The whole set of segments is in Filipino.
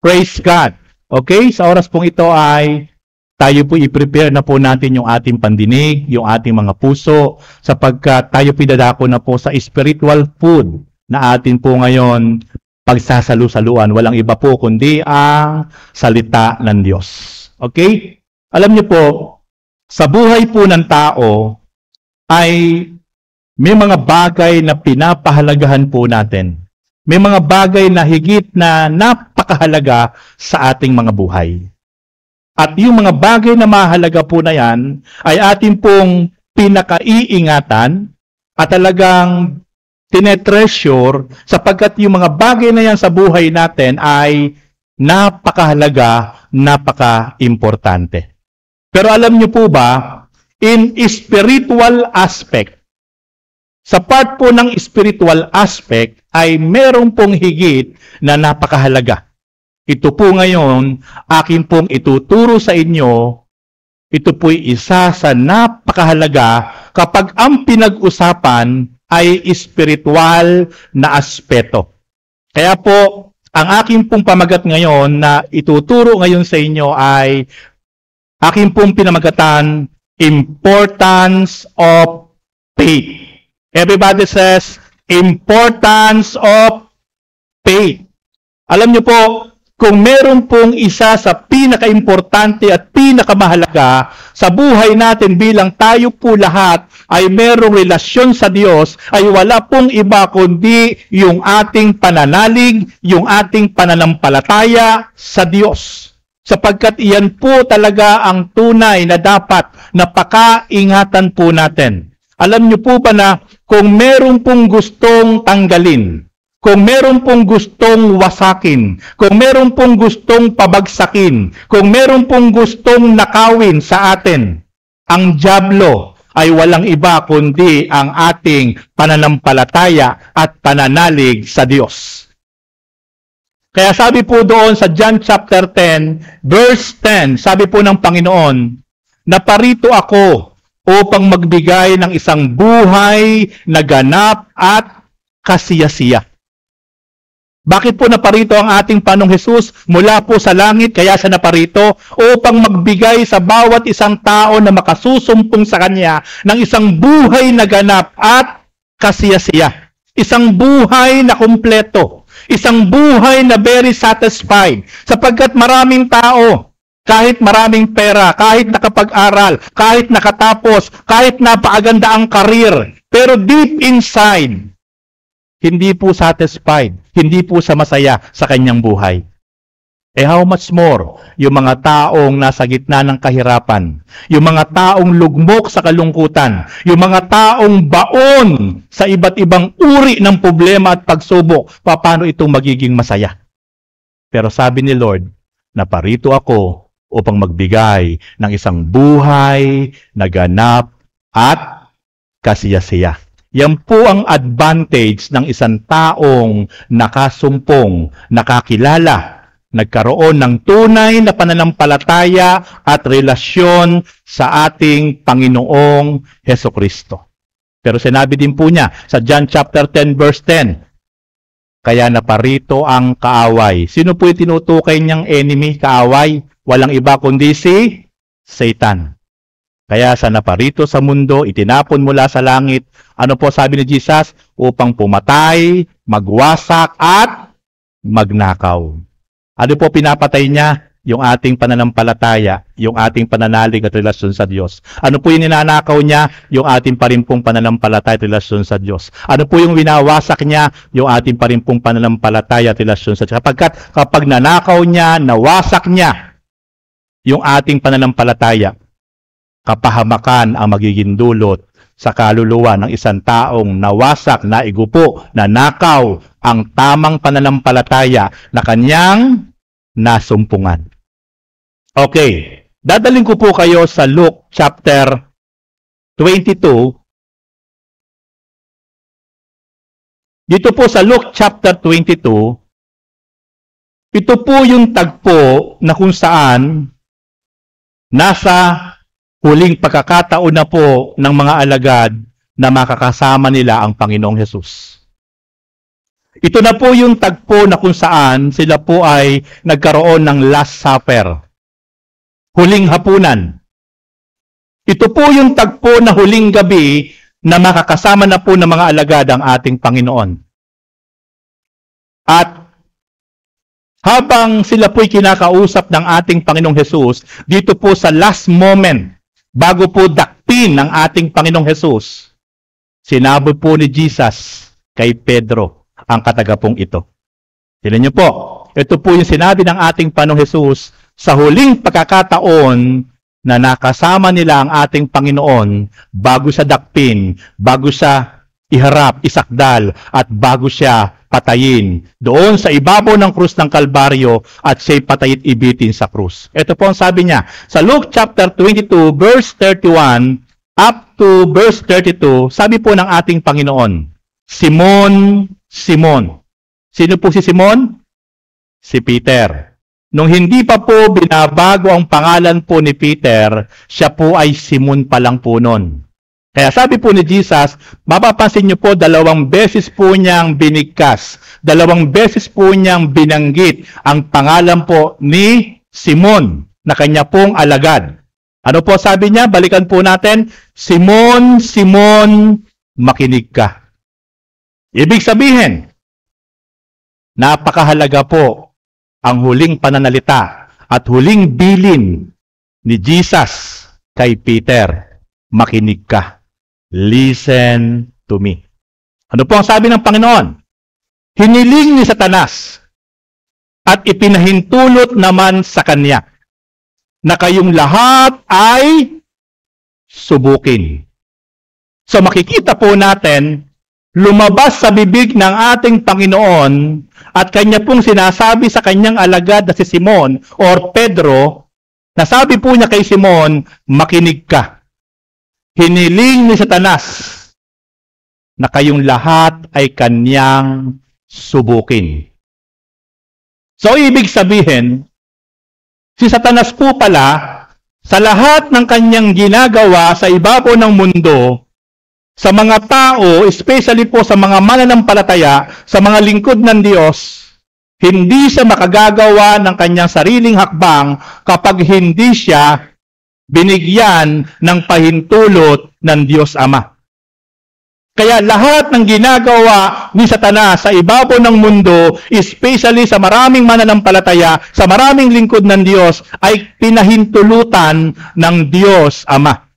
Praise God. Okay, sa oras pong ito ay tayo po i-prepare na po natin yung ating pandinig, yung ating mga puso, sapagkat tayo pinadako na po sa spiritual food na atin po ngayon pagsasalu-saluan. Walang iba po kundi ang salita ng Diyos. Okay? Alam niyo po, sa buhay po ng tao ay may mga bagay na pinapahalagahan po natin. May mga bagay na higit na napakahalaga sa ating mga buhay. At yung mga bagay na mahalaga po na yan ay ating pong pinakaiingatan at talagang tinetreasure sapagkat yung mga bagay na yan sa buhay natin ay napakahalaga, napaka-importante. Pero alam niyo po ba, in spiritual aspect, sa part po ng spiritual aspect ay meron pong higit na napakahalaga. Ito po ngayon, akin pong ituturo sa inyo, ito po'y isa sa napakahalaga kapag ang pinag-usapan ay spiritual na aspeto. Kaya po, ang akin pong pamagat ngayon na ituturo ngayon sa inyo ay akin pong pinamagatan, Importance of Faith. Everybody says, importance of faith. Alam niyo po, kung meron pong isa sa pinaka-importante at pinakamahalaga sa buhay natin bilang tayo po lahat ay merong relasyon sa Diyos, ay wala pong iba kundi yung ating pananalig, yung ating pananampalataya sa Diyos. Sapagkat iyan po talaga ang tunay na dapat na pakaingatan po natin. Alam niyo po ba na kung meron pong gustong tanggalin, kung meron pong gustong wasakin, kung meron pong gustong pabagsakin, kung meron pong gustong nakawin sa atin, ang dyablo ay walang iba kundi ang ating pananampalataya at pananalig sa Diyos. Kaya sabi po doon sa John chapter 10, verse 10, sabi po ng Panginoon, naparito ako upang magbigay ng isang buhay na ganap at kasiyasiya. Bakit po naparito ang ating Panong Hesus mula po sa langit, kaya siya naparito upang magbigay sa bawat isang tao na makasusumpong sa Kanya ng isang buhay na ganap at kasiyasiya. Isang buhay na kumpleto. Isang buhay na very satisfied. Sapagkat maraming tao, kahit maraming pera, kahit nakapag-aral, kahit nakatapos, kahit napakaganda ang karir, pero deep inside, hindi po satisfied, hindi po sa masaya sa kanyang buhay. Eh how much more yung mga taong nasa gitna ng kahirapan, yung mga taong lugmok sa kalungkutan, yung mga taong baon sa iba't ibang uri ng problema at pagsubok, paano itong magiging masaya? Pero sabi ni Lord, naparito ako upang magbigay ng isang buhay na ganap at kasiyasiya. Yan po ang advantage ng isang taong nakasumpong, nakakilala, nagkaroon ng tunay na pananampalataya at relasyon sa ating Panginoong Hesukristo. Pero sinabi din po niya sa John chapter 10 verse 10, kaya naparito ang kaaway. Sino po yung tinutukay niyang enemy, kaaway? Walang iba kundi si Satan. Kaya sa naparito sa mundo, itinapon mula sa langit. Ano po sabi ni Jesus? Upang pumatay, magwasak, at magnakaw. Ano po pinapatay niya? Yung ating pananampalataya, yung ating pananalig at relasyon sa Diyos. Ano po yung ninanakaw niya? Yung ating parimpong pananampalataya at relasyon sa Diyos. Ano po yung winawasak niya? Yung ating parimpong pananampalataya at relasyon sa Diyos. Kapag nanakaw niya, nawasak niya yung ating pananampalataya, kapahamakan ang magiging dulot sa kaluluwa ng isang taong nawasak, naigupo, nanakaw ang tamang pananampalataya na kanyang nasumpungan. Okay, dadalhin ko po kayo sa Luke chapter 22. Dito po sa Luke chapter 22, ito po yung tagpo na kung saan nasa huling pagkakataon na po ng mga alagad na makakasama nila ang Panginoong Hesus. Ito na po yung tagpo na kung saan sila po ay nagkaroon ng Last Supper. Huling hapunan. Ito po yung tagpo na huling gabi na makakasama na po ng mga alagad ang ating Panginoon. At habang sila po'y kinakausap ng ating Panginoong Hesus, dito po sa last moment, bago po dakpin ng ating Panginoong Hesus, sinabi po ni Jesus kay Pedro ang katagapong ito. Tignan niyo po, ito po yung sinabi ng ating Panginoong Hesus sa huling pagkakataon na nakasama nila ang ating Panginoon bago sa dakpin, bago sa iharap, isakdal, at bago siya patayin doon sa ibabaw ng krus ng Kalbaryo at siya'y patayit ibitin sa krus. Ito po ang sabi niya sa Luke chapter 22 verse 31 up to verse 32, sabi po ng ating Panginoon, Simon, Simon. Sino po si Simon? Si Peter. Nung hindi pa po binabago ang pangalan po ni Peter, siya po ay Simon pa lang po nun. Kaya sabi po ni Jesus, mapapansin niyo po, 2 beses po niyang binigkas, 2 beses po niyang binanggit ang pangalan po ni Simon, na kanya pong alagad. Ano po sabi niya? Balikan po natin, Simon, Simon, makinig ka. Ibig sabihin, napakahalaga po ang huling pananalita at huling bilin ni Jesus kay Peter, makinig ka. Listen to me. Ano po ang sabi ng Panginoon? Hiniling ni Satanas at ipinahintulot naman sa kanya na kayong lahat ay subukin. So makikita po natin, lumabas sa bibig ng ating Panginoon at kanya pong sinasabi sa kanyang alagad na si Simon or Pedro, nasabi po niya kay Simon, makinig ka. Hiniling ni Satanas na kayong lahat ay kanyang subukin. So, ibig sabihin, si Satanas po pala, sa lahat ng kanyang ginagawa sa ibabaw ng mundo, sa mga tao, especially po sa mga mananampalataya, sa mga lingkod ng Diyos, hindi siya makagagawa ng kanyang sariling hakbang kapag hindi siya binigyan ng pahintulot ng Diyos Ama. Kaya lahat ng ginagawa ni Satanas sa ibabaw ng mundo, especially sa maraming mananampalataya, sa maraming lingkod ng Diyos, ay pinahintulutan ng Diyos Ama.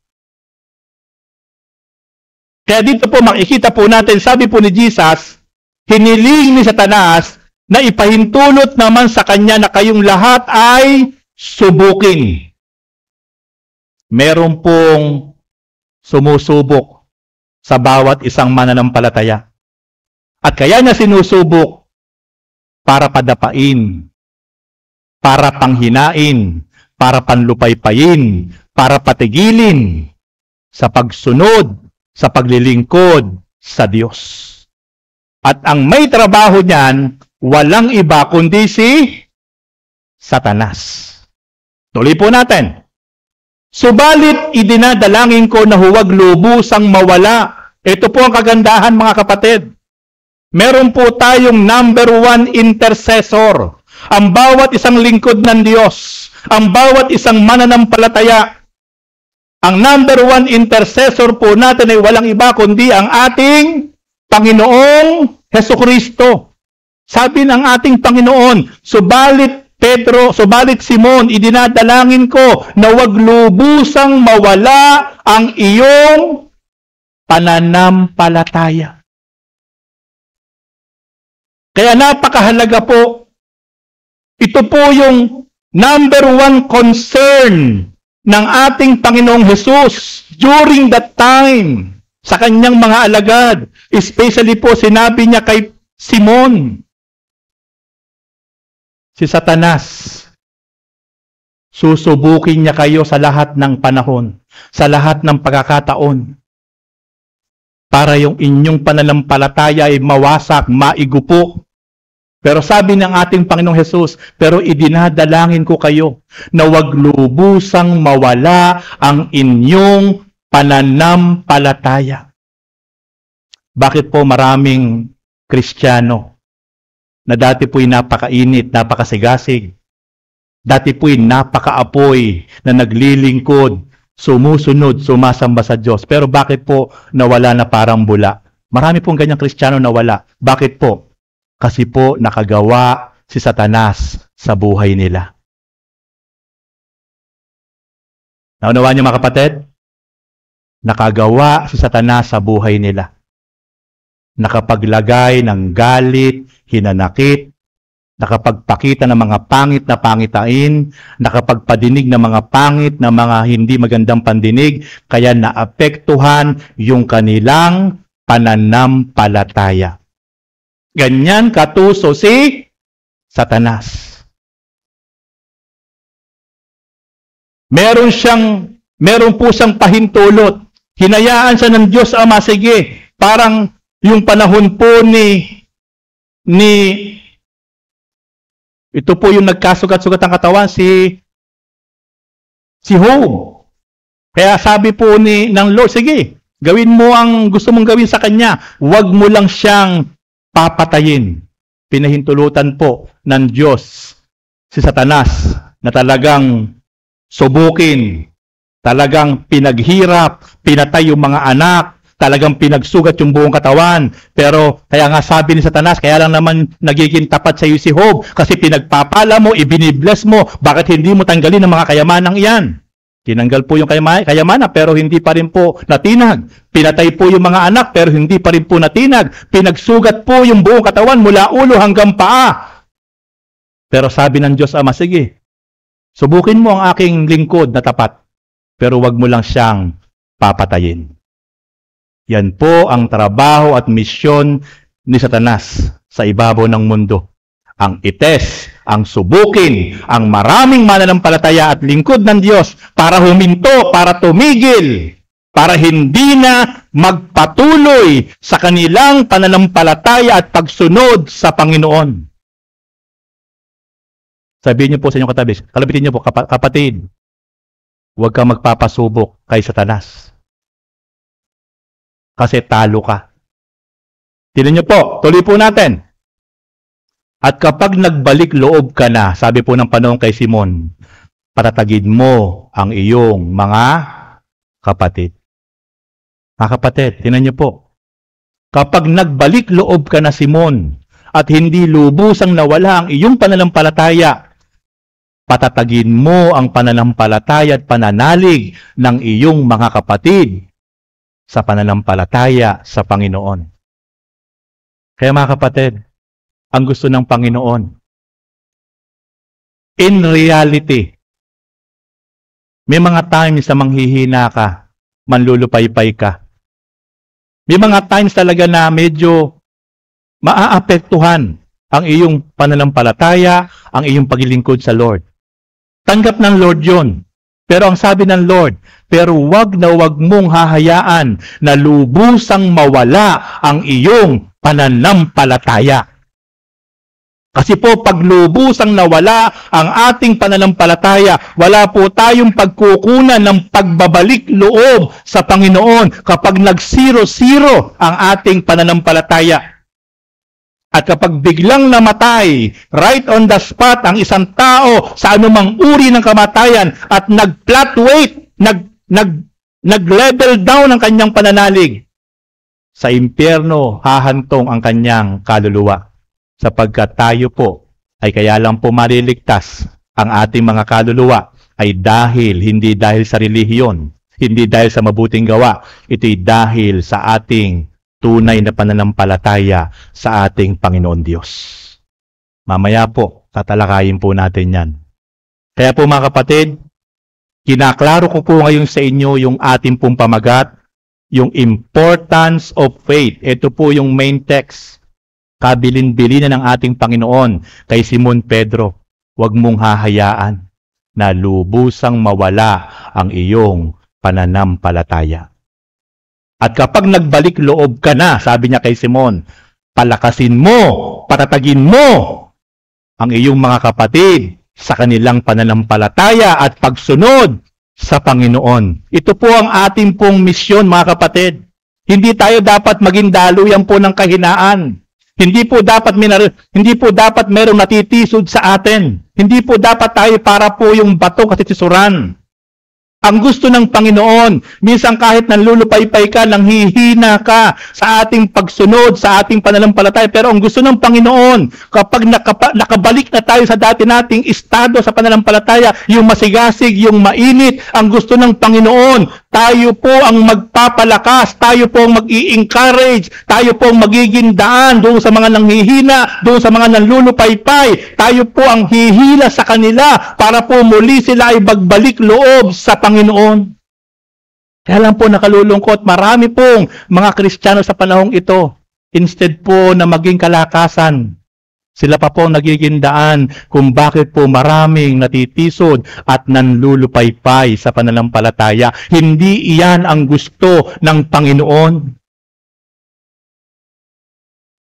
Kaya dito po makikita po natin, sabi po ni Jesus, hiniling ni Satanas na ipahintulot naman sa kanya na kayong lahat ay subukin. Meron pong sumusubok sa bawat isang mananampalataya. At kaya niya sinusubok para padapain, para panghinain, para panlupaypayin, para patigilin sa pagsunod, sa paglilingkod sa Diyos. At ang may trabaho niyan, walang iba kundi si Satanas. Tuloy po natin. Subalit idinadalangin ko na huwag lubusang mawala. Ito po ang kagandahan mga kapatid. Meron po tayong number 1 intercessor. Ang bawat isang lingkod ng Diyos, ang bawat isang mananampalataya, ang number 1 intercessor po natin ay walang iba kundi ang ating Panginoong Hesukristo. Sabi ng ating Panginoon, subalit Simon, idinadalangin ko na huwag lubusang mawala ang iyong pananampalataya. Kaya napakahalaga po, ito po yung number 1 concern ng ating Panginoong Hesus during that time sa kanyang mga alagad. Especially po sinabi niya kay Simon, si Satanas, susubukin niya kayo sa lahat ng panahon, sa lahat ng pagkakataon, para yung inyong pananampalataya ay mawasak, maigupo. Pero sabi ng ating Panginoong Hesus, pero idinadalangin ko kayo na huwag lubusang mawala ang inyong pananampalataya. Bakit po maraming Kristiyano na dati po'y napakainit, napakasigasig. Dati po'y napakaapoy na naglilingkod, sumusunod, sumasamba sa Diyos. Pero bakit po nawala na parang bula? Marami pong ganyang Kristiyano nawala. Bakit po? Kasi po nakagawa si Satanas sa buhay nila. Naunawaan niyo mga kapatid? Nakagawa si Satanas sa buhay nila. Nakapaglagay ng galit, hinanakit, nakapagpakita ng mga pangit na pangitain, nakapagpadinig ng mga pangit na mga hindi magandang pandinig, kaya naapektuhan yung kanilang pananampalataya. Ganyan katuso si Satanas. Meron po siyang pahintulot. Hinayaan siya ng Diyos Ama, sige, parang yung panahon po ito po yung nagkasugat-sugat ang katawan, si Job. Kaya sabi po ng Lord, sige, gawin mo ang gusto mong gawin sa kanya. Huwag mo lang siyang papatayin. Pinahintulutan po ng Diyos si Satanas na talagang subukin, talagang pinaghirap, pinatay yung mga anak, talagang pinagsugat yung buong katawan. Pero kaya nga sabi ni Satanas, kaya lang naman nagiging tapat sa iyo si Job kasi pinagpapala mo, ibinibless mo, bakit hindi mo tanggalin ang mga kayamanang iyan? Tinanggal po yung kayamanan pero hindi pa rin po natinag. Pinatay po yung mga anak pero hindi pa rin po natinag. Pinagsugat po yung buong katawan mula ulo hanggang paa. Pero sabi ng Diyos Ama, sige, subukin mo ang aking lingkod na tapat pero wag mo lang siyang papatayin. Yan po ang trabaho at misyon ni Satanas sa ibabaw ng mundo. Ang ites, ang subukin, ang maraming mananampalataya at lingkod ng Diyos para huminto, para tumigil, para hindi na magpatuloy sa kanilang pananampalataya at pagsunod sa Panginoon. Sabihin niyo po sa inyong katabi, kalabitin niyo po, kapatid, huwag kang magpapasubok kay Satanas. Kasi talo ka. Tingnan niyo po, tuloy po natin. At kapag nagbalik loob ka na, sabi po ng Panginoon kay Simon, patatagin mo ang iyong mga kapatid. Mga kapatid, tingnan niyo po. Kapag nagbalik loob ka na, Simon, at hindi lubusang nawala ang iyong pananampalataya, patatagin mo ang pananampalataya at pananalig ng iyong mga kapatid sa pananampalataya sa Panginoon. Kaya mga kapatid, ang gusto ng Panginoon, in reality, may mga times na manghihina ka, manlulupaypay ka. May mga times talaga na medyo maaapektuhan ang iyong pananampalataya, ang iyong paglilingkod sa Lord. Tanggap ng Lord yon. Pero ang sabi ng Lord, pero wag na wag mong hahayaan na lubusang mawala ang iyong pananampalataya. Kasi po pag lubusang nawala ang ating pananampalataya, wala po tayong pagkukunan ng pagbabalik loob sa Panginoon kapag nag-0-0 ang ating pananampalataya. At kapag biglang namatay, right on the spot, ang isang tao sa anumang uri ng kamatayan at nag-fluctuate, nag-level down ang kanyang pananalig, sa impyerno hahantong ang kanyang kaluluwa. Sapagkat tayo po ay kaya lang po maliligtas ang ating mga kaluluwa ay hindi dahil sa relihiyon, hindi dahil sa mabuting gawa, ito'y dahil sa ating tunay na pananampalataya sa ating Panginoon Diyos. Mamaya po, tatalakayin po natin yan. Kaya po mga kapatid, kinaklaro ko po ngayon sa inyo yung ating pong pamagat, yung importance of faith. Ito po yung main text. Kabilin-bilinan ng ating Panginoon kay Simon Pedro. Huwag mong hahayaan na lubusang mawala ang iyong pananampalataya. At kapag nagbalik loob ka na, sabi niya kay Simon, palakasin mo, patatagin mo ang iyong mga kapatid sa kanilang pananampalataya at pagsunod sa Panginoon. Ito po ang ating pong misyon, mga kapatid. Hindi tayo dapat maging daluyan po ng kahinaan. Hindi po dapat merong natitisod sa atin. Hindi po dapat tayo para po yung bato kasi sisuran. Ang gusto ng Panginoon, minsan kahit nanlulupaypay ka, nanghihina ka sa ating pagsunod, sa ating pananampalataya, pero ang gusto ng Panginoon, kapag nakabalik na tayo sa dati nating estado sa pananampalataya, yung masigasig, yung mainit, ang gusto ng Panginoon, tayo po ang magpapalakas, tayo po ang mag-i-encourage, tayo po ang magiging daan doon sa mga nanghihina, doon sa mga nanlulupaypay, tayo po ang hihila sa kanila para po muli sila ay magbalik loob sa Panginoon. Kaya lang po nakalulungkot, marami pong mga Kristiyano sa panahong ito, instead po na maging kalakasan, sila pa po nagiging daan kung bakit po maraming natitisod at nanlulupaypay sa pananampalataya. Hindi iyan ang gusto ng Panginoon.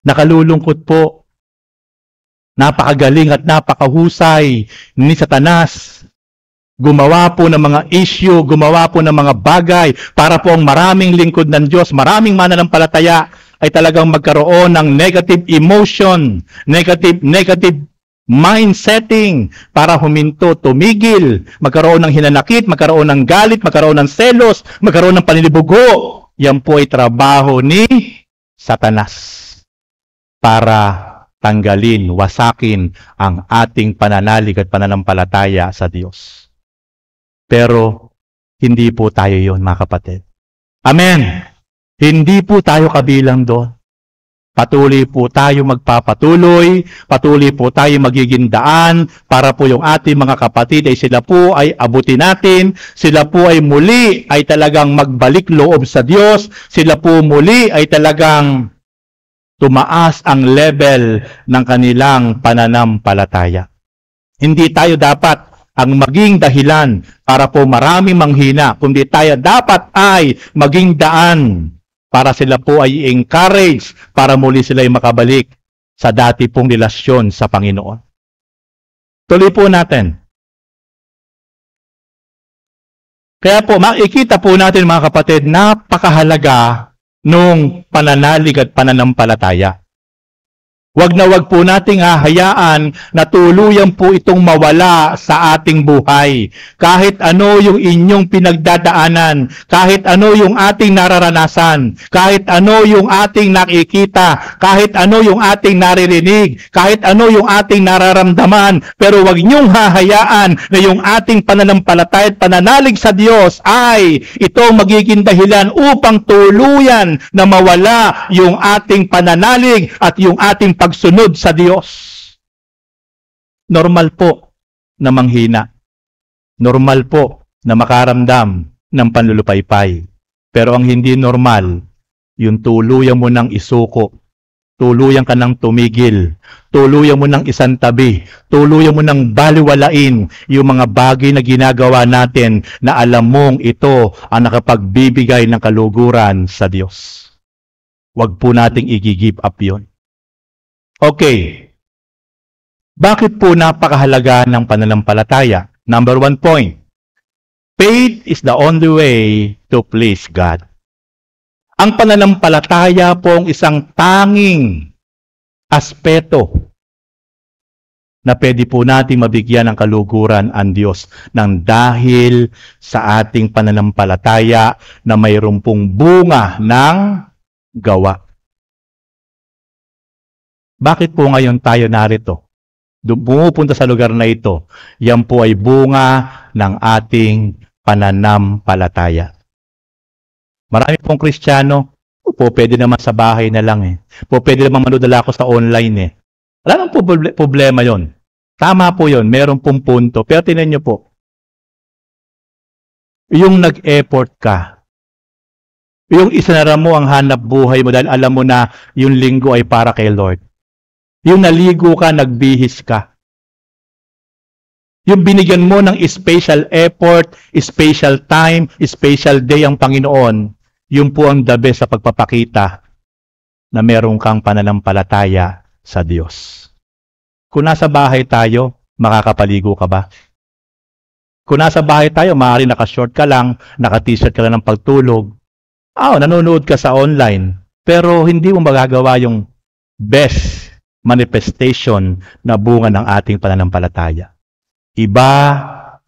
Nakalulungkot po. Napakagaling at napakahusay ni Satanas. Gumawa po ng mga issue, gumawa po ng mga bagay para po ang maraming lingkod ng Diyos, maraming mananampalataya ay talagang magkaroon ng negative emotion, negative mind setting para huminto, tumigil, magkaroon ng hinanakit, magkaroon ng galit, magkaroon ng selos, magkaroon ng paninibugo. Yan po ay trabaho ni Satanas para tanggalin, wasakin ang ating pananalig at pananampalataya sa Diyos. Pero hindi po tayo yon, mga kapatid. Amen! Hindi po tayo kabilang doon. Patuloy po tayo magpapatuloy, patuloy po tayo magiging daan para po yung ating mga kapatid ay sila po ay abutin natin, sila po ay muli ay talagang magbalik loob sa Diyos, sila po muli ay talagang tumaas ang level ng kanilang pananampalataya. Hindi tayo dapat ang maging dahilan para po maraming manghina, kundi tayo dapat ay maging daan para sila po ay encourage, para muli sila ay makabalik sa dati pong relasyon sa Panginoon. Tuloy po natin. Kaya po, makikita po natin mga kapatid, napakahalaga nung pananalig at pananampalataya. Wag na wag po nating hahayaan na tuluyan po itong mawala sa ating buhay. Kahit ano yung inyong pinagdadaanan, kahit ano yung ating nararanasan, kahit ano yung ating nakikita, kahit ano yung ating naririnig, kahit ano yung ating nararamdaman, pero wag niyong hahayaan na yung ating pananampalataya at pananalig sa Diyos ay ito magiging dahilan upang tuluyan na mawala yung ating pananalig at yung ating pagsunod sa Diyos. Normal po na manghina. Normal po na makaramdam ng panlulupaypay. Pero ang hindi normal, yung tuluyan mo ng isuko, tuluyan ka ng tumigil, tuluyan mo ng isantabi, tuluyan mo ng baliwalain yung mga bagay na ginagawa natin na alam mong ito ang nakapagbibigay ng kaluguran sa Diyos. Huwag po nating i-give up yun. Okay. Bakit po napakahalaga ng pananampalataya? Number 1 point. Faith is the only way to please God. Ang pananampalataya po ang isang tanging aspeto na pwede po natin mabigyan ng kaluguran ang Diyos nang dahil sa ating pananampalataya na mayroon pong bunga ng gawa. Bakit po ngayon tayo narito? Pumupunta sa lugar na ito. Yan po ay bunga ng ating pananampalataya. Marami pong Kristiyano, po pwede naman sa bahay na lang eh. Po pwede naman manudala ako sa online eh. Wala nang problema yon. Tama po yon, meron pong punto. Pero tingnan nyo po, yung nag-effort ka, yung isinara mo ang hanap buhay mo dahil alam mo na yung linggo ay para kay Lord. Yung naligo ka, nagbihis ka. Yung binigyan mo ng special effort, special time, special day ang Panginoon, yun po ang the best sa pagpapakita na meron kang pananampalataya sa Diyos. Kung nasa bahay tayo, makakapaligo ka ba? Kung nasa bahay tayo, maaari naka-short ka lang, naka-t-shirt ka lang ng pagtulog. Nanonood ka sa online, pero hindi mo magagawa yung best manifestation na bunga ng ating pananampalataya. Iba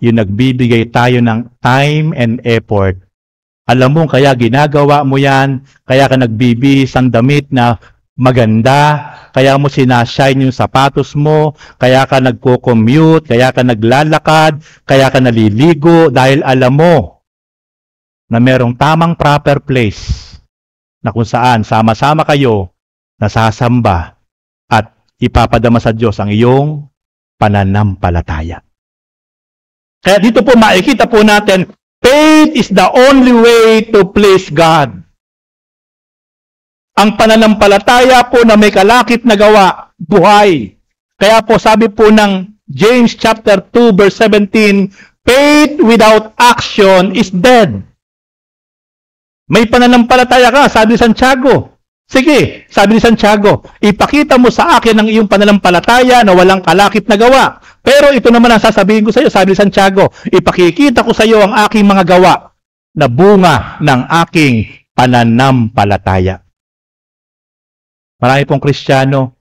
yung nagbibigay tayo ng time and effort. Alam mo, kaya ginagawa mo yan, kaya ka nagbibihis ang damit na maganda, kaya mo sinashine yung sapatos mo, kaya ka nagko-commute, kaya ka naglalakad, kaya ka naliligo, dahil alam mo na merong tamang proper place na kung saan sama-sama kayo nasasamba at ipapadama sa Diyos ang iyong pananampalataya. Kaya dito po makikita po natin, faith is the only way to please God. Ang pananampalataya po na may kalakip na gawa, buhay. Kaya po sabi po ng James chapter 2 verse 17, faith without action is dead. May pananampalataya ka, sabi ni Santiago. Sige, sabi ni Santiago, ipakita mo sa akin ang iyong pananampalataya na walang kalakip na gawa. Pero ito naman ang sasabihin ko sa iyo, sabi ni Santiago, ipakikita ko sa iyo ang aking mga gawa na bunga ng aking pananampalataya. Marami pong Kristiyano,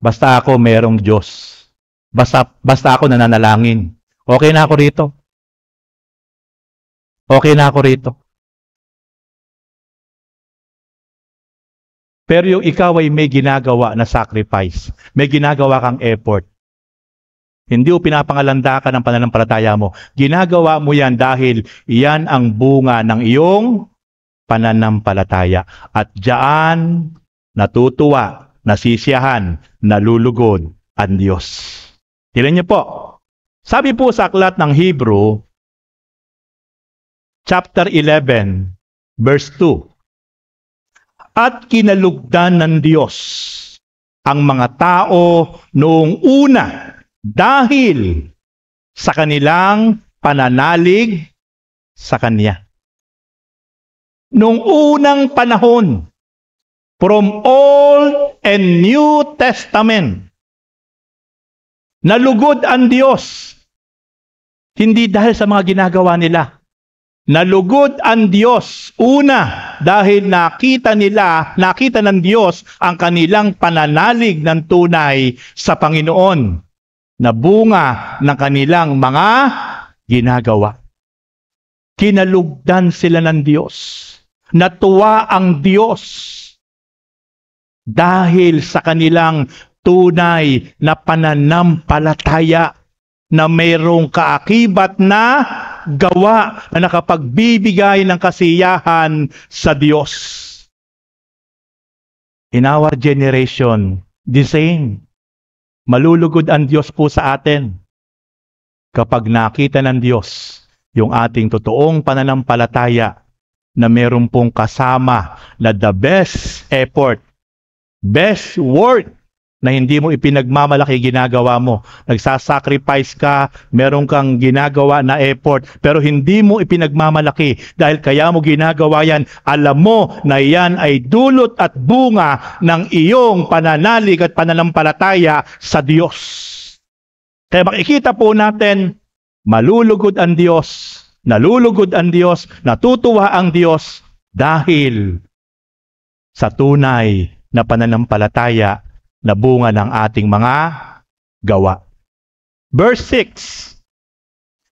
basta ako merong Diyos. Basta ako nananalangin. Okay na ako rito. Okay na ako rito. Pero yung ikaw ay may ginagawa na sacrifice, may ginagawa kang effort. Hindi o pinapangalanda ka ng pananampalataya mo. Ginagawa mo yan dahil iyan ang bunga ng iyong pananampalataya. At diyan natutuwa, nasisiyahan, nalulugod ang Diyos. Tingnan niyo po. Sabi po sa aklat ng Hebrew, chapter 11, verse 2. At kinalugdan ng Diyos ang mga tao noong una dahil sa kanilang pananalig sa Kanya. Noong unang panahon, from Old and New Testament, nalugod ang Diyos. Hindi dahil sa mga ginagawa nila. Nalugod ang Diyos. Una, dahil nakita ng Diyos ang kanilang pananalig ng tunay sa Panginoon na bunga ng kanilang mga ginagawa. Kinalugdan sila ng Diyos. Natuwa ang Diyos dahil sa kanilang tunay na pananampalataya na mayroong kaakibat na gawa na nakapagbibigay ng kasiyahan sa Diyos. In our generation, the same. Malulugod ang Diyos po sa atin kapag nakita ng Diyos yung ating totoong pananampalataya na meron pong kasama na the best effort, best work na hindi mo ipinagmamalaki ginagawa mo. Nagsasacrifice ka, meron kang ginagawa na effort, pero hindi mo ipinagmamalaki dahil kaya mo ginagawa yan, alam mo na yan ay dulot at bunga ng iyong pananalig at pananampalataya sa Diyos. Kaya makikita po natin, malulugod ang Diyos, nalulugod ang Diyos, natutuwa ang Diyos dahil sa tunay na pananampalataya na bunga ng ating mga gawa. Verse 6.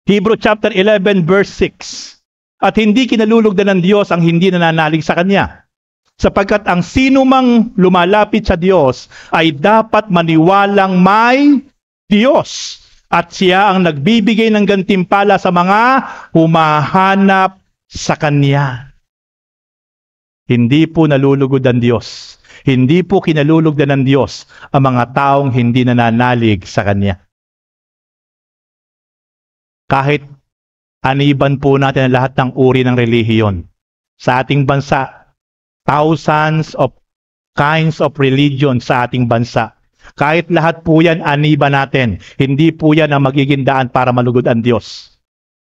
Hebrew chapter 11 verse 6. At hindi kinalulugdan ng Diyos ang hindi nananalig sa Kanya. Sapagkat ang sino mang lumalapit sa Diyos ay dapat maniwalang may Diyos. At siya ang nagbibigay ng gantimpala sa mga humahanap sa Kanya. Hindi po nalulugod ang Diyos. Hindi po kinalulugdan ng Diyos ang mga taong hindi nananalig sa Kanya. Kahit aniban po natin ang lahat ng uri ng relihiyon. Sa ating bansa, thousands of kinds of religion sa ating bansa. Kahit lahat po yan aniban natin, hindi po yan ang magiging daan para malugod ang Diyos.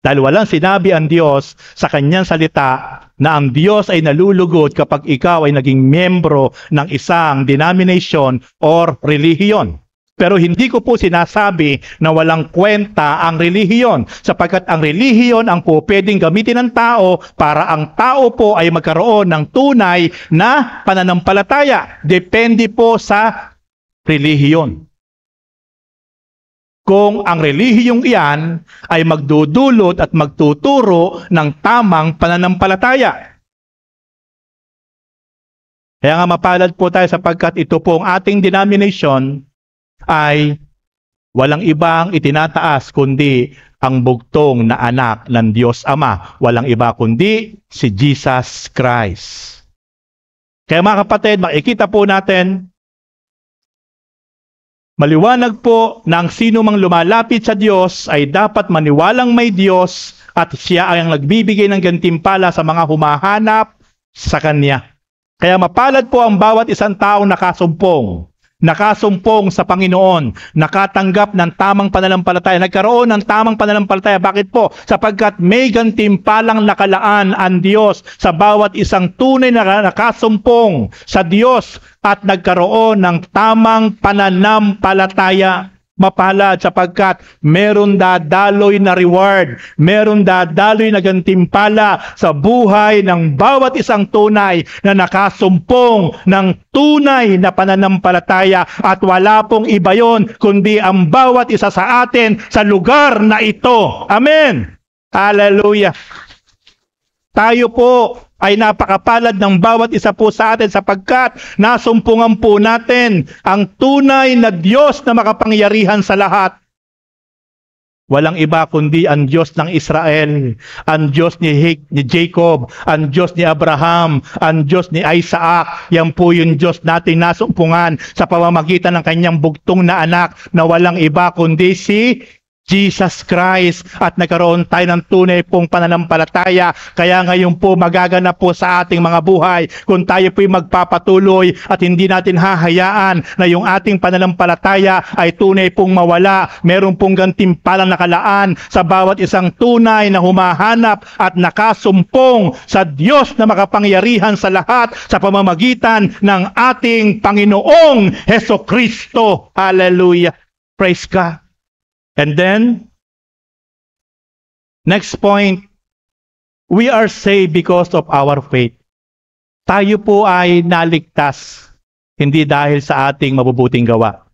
Dahil walang sinabi ang Diyos sa Kanyang salita na ang Diyos ay nalulugod kapag ikaw ay naging miyembro ng isang denomination or relihiyon. Pero hindi ko po sinasabi na walang kwenta ang relihiyon, sapagkat ang relihiyon ang po pwedeng gamitin ng tao para ang tao po ay magkaroon ng tunay na pananampalataya. Depende po sa relihiyon. Kung ang relihiyong iyan ay magdudulot at magtuturo ng tamang pananampalataya. Kaya nga mapalad po tayo sapagkat ito po ang ating denomination ay walang ibang itinataas kundi ang bugtong na anak ng Diyos Ama. Walang iba kundi si Jesus Christ. Kaya mga kapatid, makikita po natin, maliwanag po na ang sino mang lumalapit sa Diyos ay dapat maniwalang may Diyos at siya ay ang nagbibigay ng gantimpala sa mga humahanap sa Kanya. Kaya mapalad po ang bawat isang taong nakasumpong sa Panginoon, nakatanggap ng tamang pananampalataya, nagkaroon ng tamang pananampalataya. Bakit po? Sapagkat may gantimpalang nakalaan ang Diyos sa bawat isang tunay na nakasumpong sa Diyos at nagkaroon ng tamang pananampalataya. Mapalad sapagkat meron dadaloy na reward, meron dadaloy na gantimpala sa buhay ng bawat isang tunay na nakasumpong ng tunay na pananampalataya, at wala pong iba yon kundi ang bawat isa sa atin sa lugar na ito. Amen! Hallelujah! Tayo po ay napakapalad ng bawat isa po sa atin sapagkat nasumpungan po natin ang tunay na Diyos na makapangyarihan sa lahat. Walang iba kundi ang Diyos ng Israel, ang Diyos ni Jacob, ang Diyos ni Abraham, ang Diyos ni Isaac. Yan po yung Diyos natin nasumpungan sa pamamagitan ng kanyang bugtong na anak na walang iba kundi si Jesus Christ, at nagkaroon tayo ng tunay pong pananampalataya. Kaya ngayon po magaganap po sa ating mga buhay kung tayo po'y magpapatuloy at hindi natin hahayaan na yung ating pananampalataya ay tunay pong mawala. Meron pong gantimpalang nakalaan sa bawat isang tunay na humahanap at nakasumpong sa Diyos na makapangyarihan sa lahat sa pamamagitan ng ating Panginoong Hesukristo. Hallelujah! Praise God! And then, next point, we are saved because of our faith. Tayo po ay naligtas, hindi dahil sa ating mabubuting gawa.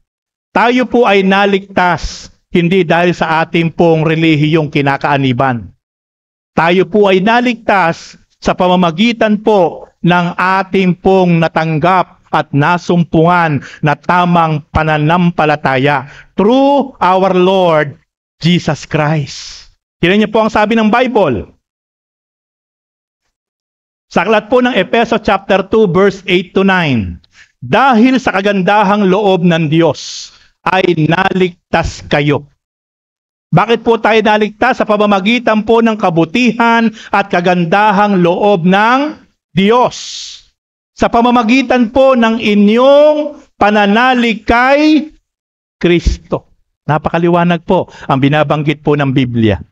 Tayo po ay naligtas, hindi dahil sa ating pong relihiyong kinakaaniban. Tayo po ay naligtas sa pamamagitan po ng ating pong natanggap at nasumpungan na tamang pananampalataya through our Lord Jesus Christ. Tingnan niyo po ang sabi ng Bible. Sa aklat po ng Efeso chapter 2 verse 8 to 9. Dahil sa kagandahang loob ng Diyos ay naligtas kayo. Bakit po tayo naligtas? Sa pamamagitan po ng kabutihan at kagandahang loob ng Diyos. Sa pamamagitan po ng inyong pananalig kay Kristo. Napakaliwanag po ang binabanggit po ng Biblia.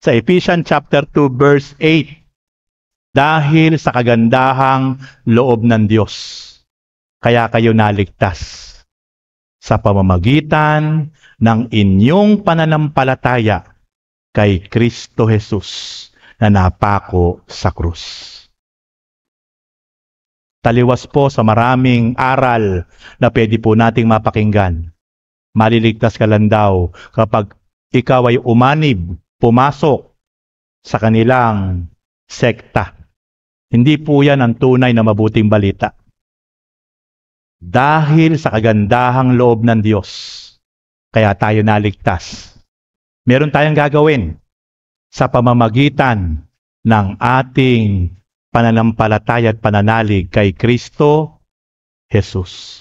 Sa Ephesians chapter 2 verse 8. Dahil sa kagandahang loob ng Diyos, kaya kayo naligtas. Sa pamamagitan ng inyong pananampalataya kay Kristo Jesus na napako sa krus. Taliwas po sa maraming aral na pwede po nating mapakinggan. Maliligtas ka lang daw kapag ikaw ay umanib, pumasok sa kanilang sekta. Hindi po yan ang tunay na mabuting balita. Dahil sa kagandahang loob ng Diyos, kaya tayo naligtas. Meron tayong gagawin sa pamamagitan ng ating pananampalataya at pananalig kay Kristo Jesus.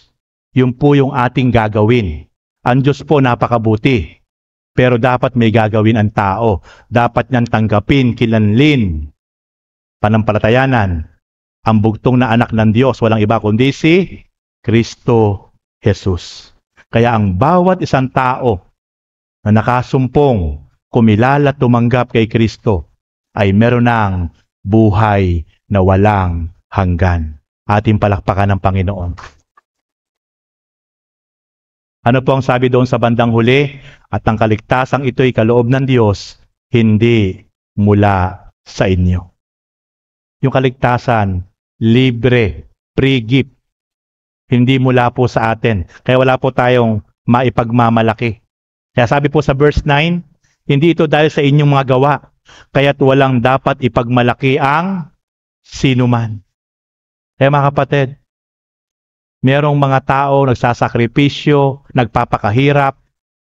Yun po yung ating gagawin. Ang Diyos po napakabuti, pero dapat may gagawin ang tao. Dapat niyang tanggapin, kilanlin, panampalatayanan ang bugtong na anak ng Diyos. Walang iba kundi si Kristo Jesus. Kaya ang bawat isang tao na nakasumpong, kumilala, tumanggap kay Kristo, ay meron ng buhay na walang hanggan. Ating palakpakan ng Panginoon. Ano po ang sabi doon sa bandang huli? At ang kaligtasang ito'y kaloob ng Diyos, hindi mula sa inyo. Yung kaligtasan, libre, free gift, hindi mula po sa atin. Kaya wala po tayong maipagmamalaki. Kaya sabi po sa verse 9, hindi ito dahil sa inyong mga gawa, kaya't walang dapat ipagmalaki ang sinuman. Kaya mga kapatid, merong mga tao nagsasakripisyo, nagpapakahirap,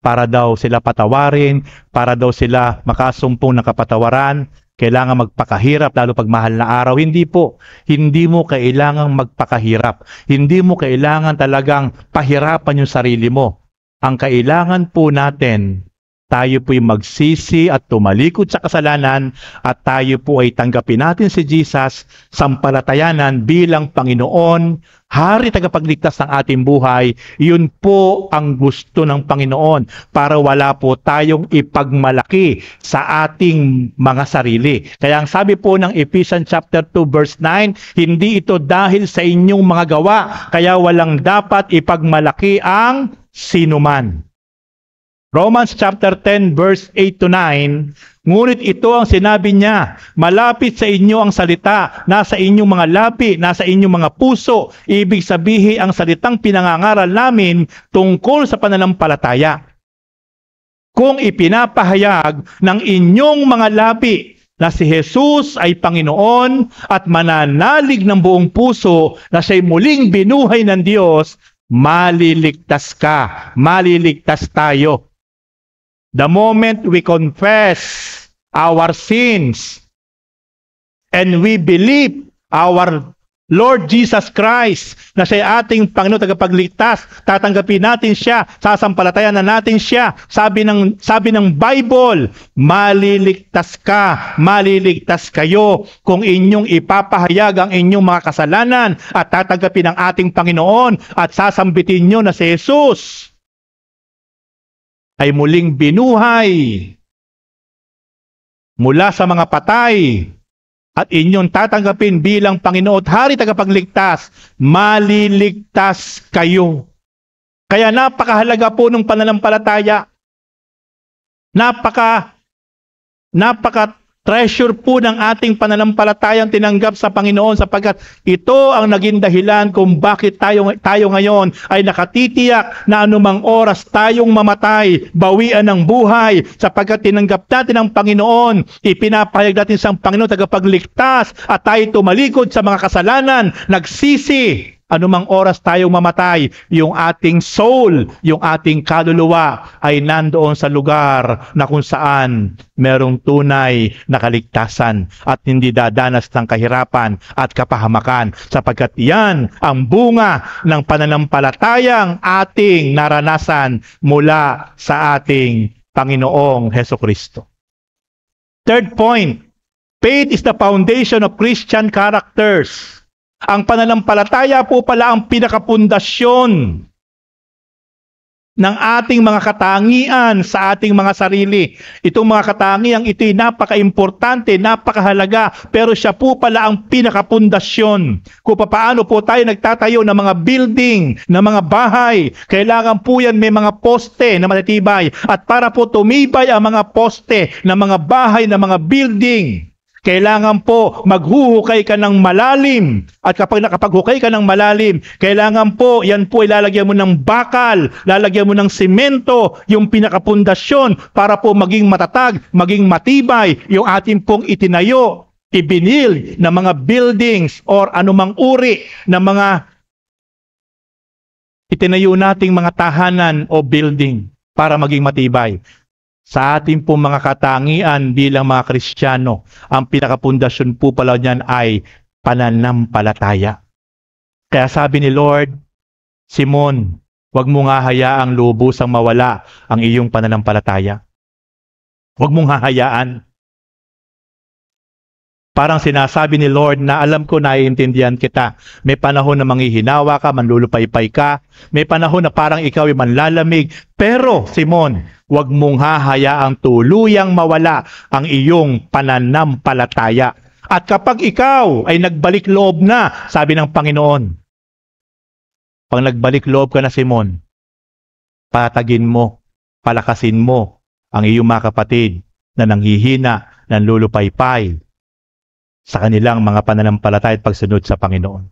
para daw sila patawarin, para daw sila makasumpong ng kapatawaran, kailangan magpakahirap, lalo pag mahal na araw. Hindi po. Hindi mo kailangang magpakahirap. Hindi mo kailangan talagang pahirapan yung sarili mo. Ang kailangan po natin, tayo po'y magsisi at tumalikod sa kasalanan at tayo po ay tanggapin natin si Jesus, sampalatayanan bilang Panginoon, Hari tagapagligtas ng ating buhay. Yun po ang gusto ng Panginoon para wala po tayong ipagmalaki sa ating mga sarili. Kaya ang sabi po ng Ephesians chapter 2 verse 9, hindi ito dahil sa inyong mga gawa, kaya walang dapat ipagmalaki ang sinuman. Romans chapter 10 verse 8 to 9, ngunit ito ang sinabi niya, malapit sa inyo ang salita, nasa inyong mga labi, nasa inyong mga puso, ibig sabihin ang salitang pinangangaral namin tungkol sa pananampalataya. Kung ipinapahayag ng inyong mga labi na si Jesus ay Panginoon at mananalig ng buong puso na siya'y muling binuhay ng Diyos, maliligtas ka, maliligtas tayo. The moment we confess our sins and we believe our Lord Jesus Christ na siya ating Panginoon tagapagligtas, tatanggapin natin siya, sasampalatayan na natin siya. Sabi ng Bible, maliligtas ka, maliligtas kayo kung inyong ipapahayag ang inyong mga kasalanan at tatanggapin ang ating Panginoon at sasambitin nyo na si Jesus ay muling binuhay mula sa mga patay at inyong tatanggapin bilang Panginoon at Hari tagapagligtas, maliligtas kayo. Kaya napakahalaga po ng pananampalataya. Treasure po ng ating pananampalatayang tinanggap sa Panginoon sapagkat ito ang naging dahilan kung bakit tayo ngayon ay nakatitiyak na anumang oras tayong mamatay, bawian ng buhay sapagkat tinanggap natin ang Panginoon, ipinapahayag natin sa Panginoon tagapagligtas at tayo tumalikod sa mga kasalanan, nagsisi. Anumang oras tayong mamatay, yung ating soul, yung ating kaluluwa ay nandoon sa lugar na kung saan merong tunay na kaligtasan at hindi dadanas ng kahirapan at kapahamakan sapagkat yan ang bunga ng pananampalatayang ating naranasan mula sa ating Panginoong Hesukristo. Third point, faith is the foundation of Christian characters. Ang pananampalataya po pala ang pinakapundasyon ng ating mga katangian sa ating mga sarili. Itong mga katangian, ito'y napaka-importante, napakahalaga, pero siya po pala ang pinakapundasyon. Kung paano po tayo nagtatayo ng mga building, ng mga bahay, kailangan po yan may mga poste na matitibay. At para po tumibay ang mga poste ng mga bahay, ng mga building, kailangan po maghuhukay ka ng malalim. At kapag nakapaghukay ka ng malalim, kailangan po, yan po ilalagyan mo ng bakal, lalagyan mo ng simento, yung pinakapundasyon para po maging matatag, maging matibay, yung ating pong itinayo, ibinil na mga buildings or anumang uri na mga itinayo nating mga tahanan o building para maging matibay. Sa ating po mga katangian bilang mga Kristiyano, ang pinakapundasyon po pala niyan ay pananampalataya. Kaya sabi ni Lord, Simon, huwag mo nga hayaang lubusang mawala ang iyong pananampalataya. Huwag mong hahayaan. Parang sinasabi ni Lord na alam ko naiintindihan kita. May panahon na manghihinawa ka, manlulupaypay ka. May panahon na parang ikaw ay manlalamig. Pero, Simon, huwag mong hahayaang tuluyang mawala ang iyong pananampalataya. At kapag ikaw ay nagbalik loob na, sabi ng Panginoon, pag nagbalik loob ka na, Simon, patagin mo, palakasin mo ang iyong mga kapatid na nanghihina, nanlulupaypay sa kanilang mga pananampalataya at pagsunod sa Panginoon.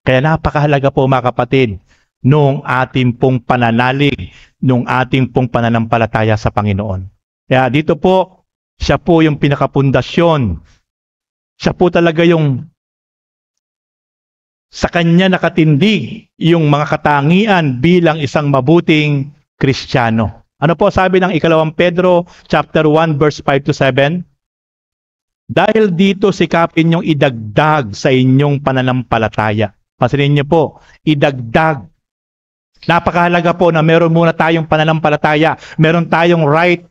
Kaya napakahalaga po mga kapatid, nung ating pong pananalig, nung ating pong pananampalataya sa Panginoon. Kaya dito po, siya po yung pinakapundasyon. Siya po talaga yung sa kanya nakatindig yung mga katangian bilang isang mabuting Kristiyano. Ano po sabi ng 2 Pedro chapter 1 verse 5 to 7? Dahil dito sikapin niyong idagdag sa inyong pananampalataya. Pansinin niyo po, idagdag. Napakahalaga po na meron muna tayong pananampalataya, meron tayong right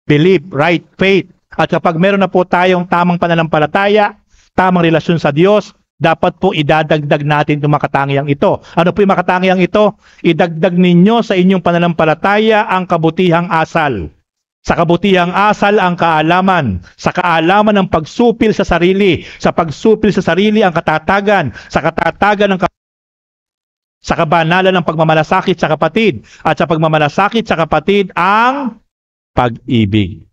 belief, right faith. At kapag meron na po tayong tamang pananampalataya, tamang relasyon sa Diyos, dapat po idadagdag natin itong makatangiang ito. Ano po yung makatangiang ito? Idagdag ninyo sa inyong pananampalataya ang kabutihang asal. Sa kabutihang asal ang kaalaman. Sa kaalaman ang pagsupil sa sarili. Sa pagsupil sa sarili ang katatagan. Sa katatagan ang sa kabanalan ng pagmamalasakit sa kapatid. At sa pagmamalasakit sa kapatid ang pag-ibig.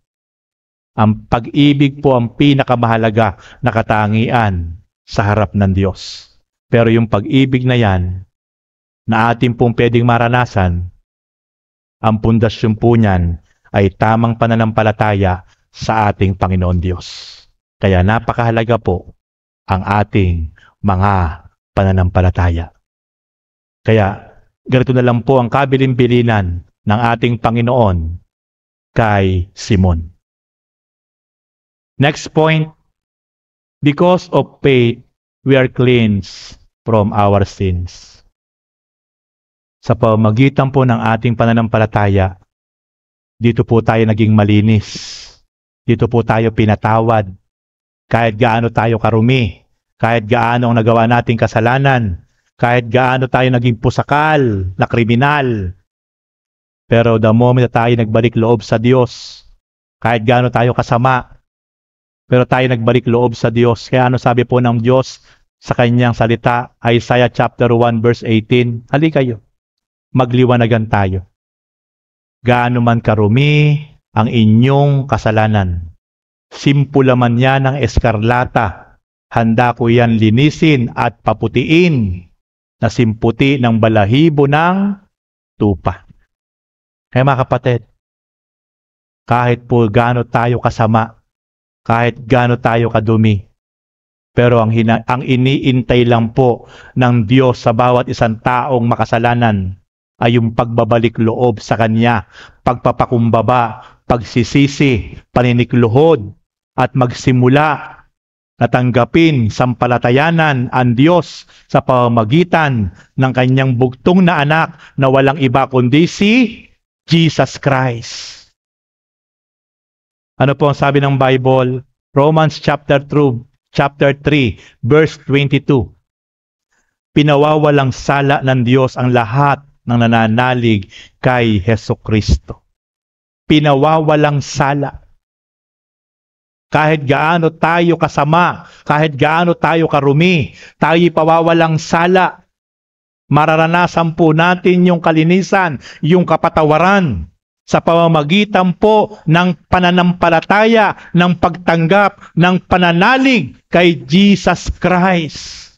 Ang pag-ibig po ang pinakamahalaga na katangian sa harap ng Diyos. Pero yung pag-ibig na yan, na ating pong pwedeng maranasan, ang pundasyon po niyan ay tamang pananampalataya sa ating Panginoon Diyos. Kaya napakahalaga po ang ating mga pananampalataya. Kaya ganito na lang po ang kabilin-bilinan ng ating Panginoon kay Simon. Next point, because of faith, we are cleansed from our sins. Sa pamamagitan po ng ating pananampalataya, dito po tayo naging malinis. Dito po tayo pinatawad. Kahit gaano tayo karumi, kahit gaano ang nagawa nating kasalanan, kahit gaano tayo naging pusakal na kriminal. Pero the moment na tayo nagbalik loob sa Diyos, kahit gaano tayo kasama, pero tayo nagbalik loob sa Diyos. Kaya ano sabi po ng Diyos sa kanyang salita, Isaiah chapter 1 verse 18, halika kayo, magliwanagan tayo. Gaano man karumi ang inyong kasalanan, simpula man yan ng eskarlata, handa ko yan linisin at paputiin na simputi ng balahibo ng tupa. Kaya mga kapatid, kahit po gaano tayo kasama, kahit gaano tayo kadumi, pero ang iniintay lang po ng Diyos sa bawat isang taong makasalanan ay yung pagbabalik loob sa Kanya, pagpapakumbaba, pagsisisi, paninikluhod, at magsimula na tanggapin sampalatayanan ang Diyos sa pamamagitan ng Kanyang bugtong na anak na walang iba kundi si Jesus Christ. Ano po ang sabi ng Bible? Romans chapter 3, verse 22. Pinawawalang sala ng Diyos ang lahat ng nananalig kay Hesukristo. Pinawawalang sala. Kahit gaano tayo kasama, kahit gaano tayo karumi, tayo pawawalang sala. Mararanasan po natin yung kalinisan, yung kapatawaran sa pamamagitan po ng pananampalataya, ng pagtanggap, ng pananalig kay Jesus Christ.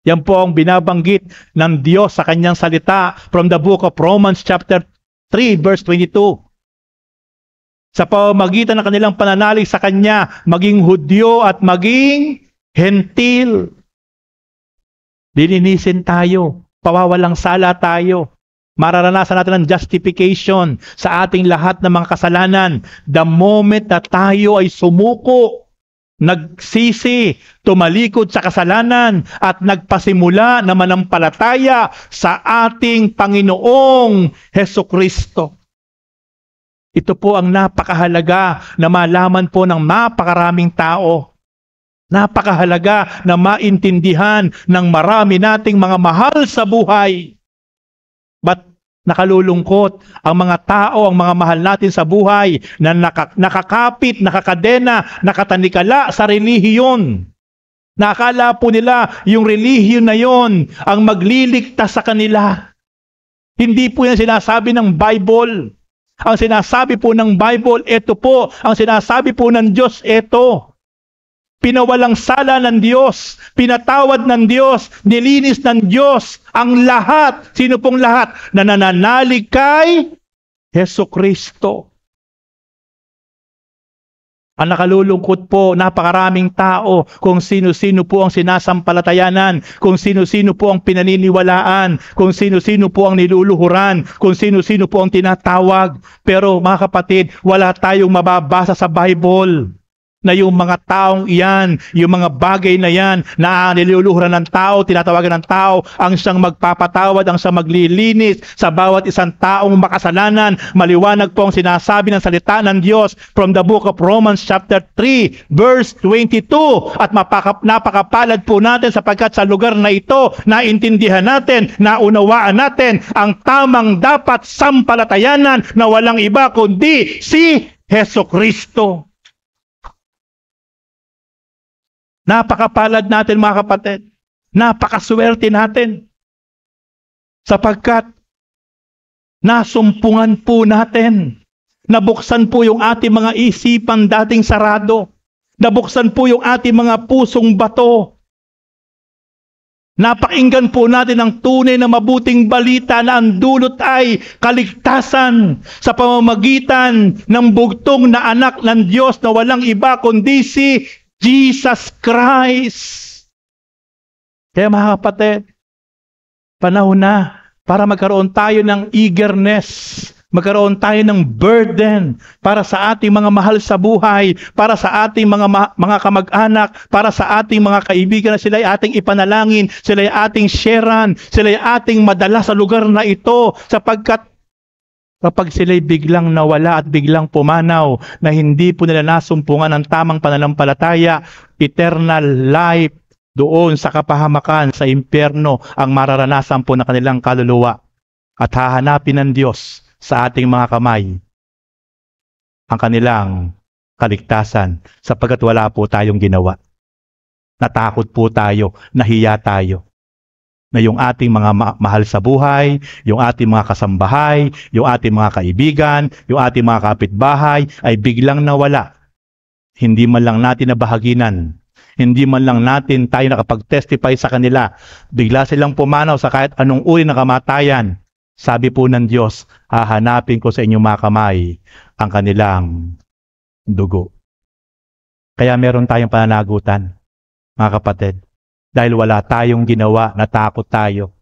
Yan po ang binabanggit ng Diyos sa kanyang salita from the book of Romans chapter 3 verse 22. Sa pamamagitan ng kanilang pananalig sa Kanya, maging Hudyo at maging Hentil. Lilinisin tayo, pawawalang sala tayo. Mararanasan natin ang justification sa ating lahat ng mga kasalanan. The moment na tayo ay sumuko, nagsisi, tumalikod sa kasalanan, at nagpasimula na manampalataya sa ating Panginoong Hesukristo. Ito po ang napakahalaga na malaman po ng napakaraming tao. Napakahalaga na maintindihan ng marami nating mga mahal sa buhay. But nakalulungkot ang mga tao, ang mga mahal natin sa buhay na nakakapit, nakakadena, nakatanikala sa relihiyon. Nakakala po nila yung relihiyon na yon ang magliligtas sa kanila. Hindi po yan sinasabi ng Bible. Ang sinasabi po ng Bible, ito po. Ang sinasabi po ng Diyos, ito. Pinawalang sala ng Diyos, pinatawad ng Diyos, nilinis ng Diyos ang lahat. Sino pong lahat? Na nananalig kay Jesucristo. Ang nakalulungkot po, napakaraming tao, kung sino-sino po ang sinasampalatayanan, kung sino-sino po ang pinaniniwalaan, kung sino-sino po ang niluluhuran, kung sino-sino po ang tinatawag. Pero mga kapatid, wala tayong mababasa sa Bible na yung mga taong iyan, yung mga bagay na yan, na niluluhuran ng tao, tinatawagan ng tao, ang siyang magpapatawad, ang siyang maglilinis sa bawat isang taong makasalanan. Maliwanag po ang sinasabi ng salita ng Diyos from the book of Romans chapter 3, verse 22. At napakapalad po natin sapagkat sa lugar na ito, naintindihan natin, naunawaan natin ang tamang dapat sampalatayanan na walang iba kundi si Jesucristo. Napakapalad natin mga kapatid. Napakaswerte natin. Sapagkat nasumpungan po natin. Nabuksan po yung ating mga isipan dating sarado. Nabuksan po yung ating mga pusong bato. Napakinggan po natin ang tunay na mabuting balita na ang dulot ay kaligtasan sa pamamagitan ng bugtong na anak ng Diyos na walang iba kundi si Jesus Christ. Kaya mga kapatid, panahon na para magkaroon tayo ng eagerness, magkaroon tayo ng burden para sa ating mga mahal sa buhay, para sa ating mga kamag-anak, para sa ating mga kaibigan na sila ay ating ipanalangin, sila ay ating sharean, sila ay ating madala sa lugar na ito, sapagkat kapag sila'y biglang nawala at biglang pumanaw na hindi po nila nasumpungan ang tamang pananampalataya, eternal life doon sa kapahamakan, sa impyerno, ang mararanasan po na kanilang kaluluwa. At hahanapin ng Diyos sa ating mga kamay ang kanilang kaligtasan sapagkat wala po tayong ginawa. Natakot po tayo, nahiya tayo na yung ating mga mahal sa buhay, yung ating mga kasambahay, yung ating mga kaibigan, yung ating mga kapitbahay ay biglang nawala. Hindi man lang natin nabahaginan. Hindi man lang natin tayo nakapag-testify sa kanila. Bigla silang pumanaw sa kahit anong uri ng kamatayan. Sabi po ng Diyos, hahanapin ko sa inyong mga kamay ang kanilang dugo. Kaya meron tayong pananagutan, mga kapatid. Dahil wala tayong ginawa, natakot tayo.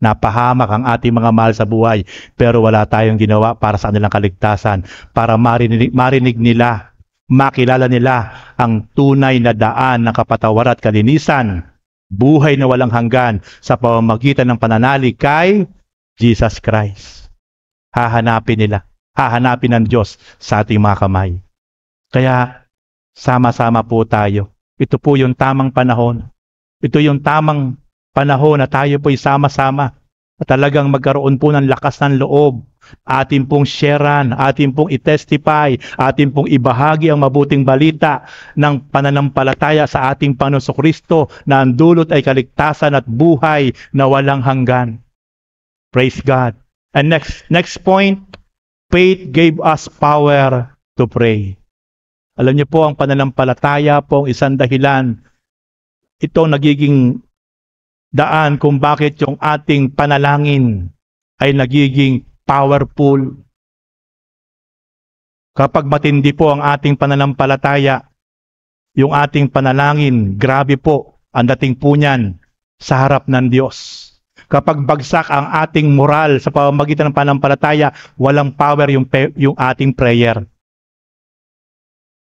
Napahamak ang ating mga mahal sa buhay, pero wala tayong ginawa para sa kanilang kaligtasan, para marinig nila, makilala nila ang tunay na daan ng kapatawaran at kalinisan, buhay na walang hanggan sa pamamagitan ng pananalig kay Jesus Christ. Hahanapin nila, hahanapin ng Diyos sa ating mga kamay. Kaya sama-sama po tayo. Ito po yung tamang panahon. Ito yung tamang panahon na tayo po'y sama-sama at talagang magkaroon po ng lakas ng loob. Atin pong sharean, atin pong i-testify, atin pong ibahagi ang mabuting balita ng pananampalataya sa ating Panginoon Kristo na ang dulot ay kaligtasan at buhay na walang hanggan. Praise God. And next point, faith gave us power to pray. Alam niyo po, ang pananampalataya po ang isang dahilan. Ito nagiging daan kung bakit yung ating panalangin ay nagiging powerful. Kapag matindi po ang ating pananampalataya, yung ating panalangin, grabe po ang dating po niyan sa harap ng Diyos. Kapag bagsak ang ating moral sa pamamagitan ng pananampalataya, walang power yung ating prayer.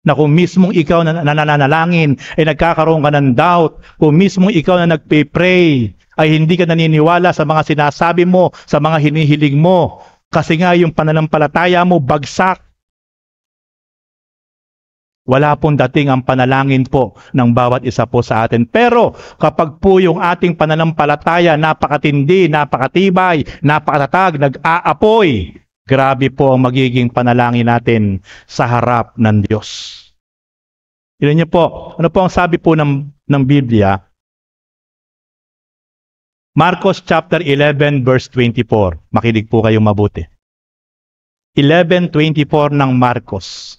Na kung mismong ikaw na nananalangin ay nagkakaroon ka ng doubt, kung mismong ikaw na nagpe-pray ay hindi ka naniniwala sa mga sinasabi mo, sa mga hinihiling mo, kasi nga yung pananampalataya mo bagsak. Wala pong dating ang panalangin po ng bawat isa po sa atin. Pero kapag po yung ating pananampalataya napakatindi, napakatibay, napakatatag, nag-aapoy, grabe po ang magiging panalangin natin sa harap ng Diyos. Ilan niyo po, ano po ang sabi po ng Biblia? Marcos chapter 11 verse 24. Makinig po kayong mabuti. 11:24 ng Marcos.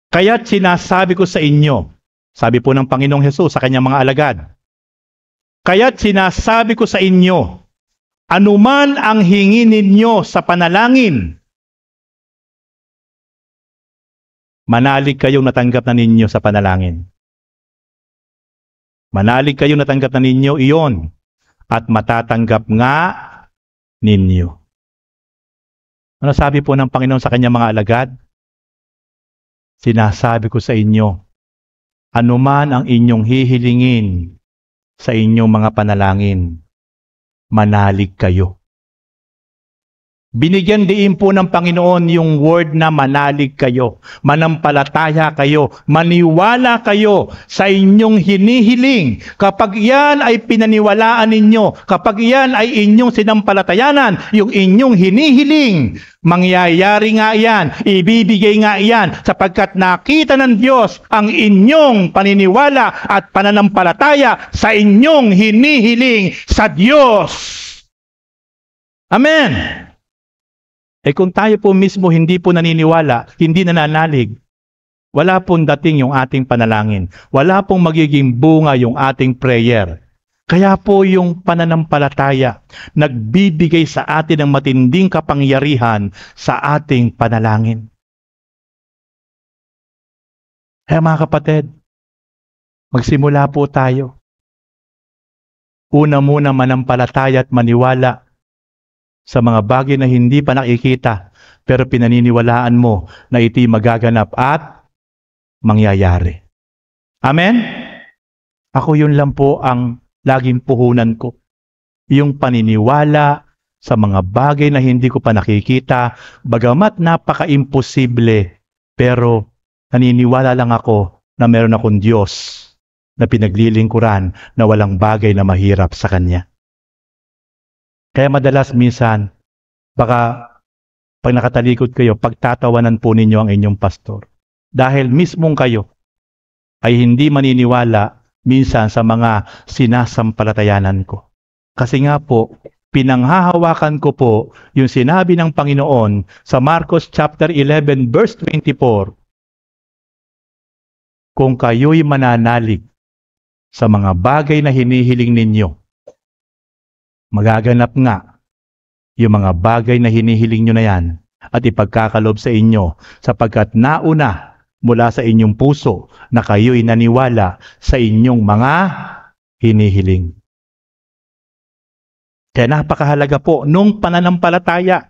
Kaya't sinasabi ko sa inyo, sabi po ng Panginoong Hesus sa kanyang mga alagad, kaya't sinasabi ko sa inyo, anuman ang hingin ninyo sa panalangin, manalig kayong natanggap na ninyo sa panalangin. Manalig kayong natanggap na ninyo iyon, at matatanggap nga ninyo. Ano sabi po ng Panginoon sa kanyang mga alagad? Sinasabi ko sa inyo, anuman ang inyong hihilingin sa inyong mga panalangin, manalig kayo. Binigyan diin po ng Panginoon yung word na manalig kayo, manampalataya kayo, maniwala kayo sa inyong hinihiling. Kapag yan ay pinaniwalaan ninyo, kapag yan ay inyong sinampalatayanan, yung inyong hinihiling, mangyayari nga yan, ibibigay nga yan, sapagkat nakita ng Diyos ang inyong paniniwala at pananampalataya sa inyong hinihiling sa Diyos. Amen! Kung tayo po mismo hindi po naniniwala, hindi nananalig, wala pong dating yung ating panalangin. Wala pong magiging bunga yung ating prayer. Kaya po yung pananampalataya, nagbibigay sa atin ng matinding kapangyarihan sa ating panalangin. Kaya mga kapatid, magsimula po tayo. Una muna manampalataya at maniwala sa mga bagay na hindi pa nakikita, pero pinaniniwalaan mo na ito'y magaganap at mangyayari. Amen? Ako yun lang po ang laging puhunan ko. Yung paniniwala sa mga bagay na hindi ko pa nakikita, bagamat napaka-imposible, pero naniniwala lang ako na meron akong Diyos na pinaglilingkuran na walang bagay na mahirap sa Kanya. Kaya madalas minsan, baka pag nakatalikod kayo, pagtatawanan po ninyo ang inyong pastor. Dahil mismong kayo ay hindi maniniwala minsan sa mga sinasampalatayanan ko. Kasi nga po, pinanghahawakan ko po yung sinabi ng Panginoon sa Marcos chapter 11 verse 24. Kung kayo'y mananalig sa mga bagay na hinihiling ninyo, magaganap nga yung mga bagay na hinihiling nyo na yan at ipagkakalob sa inyo sapagkat nauna mula sa inyong puso na kayo'y naniwala sa inyong mga hinihiling. Kaya napakahalaga po nung pananampalataya.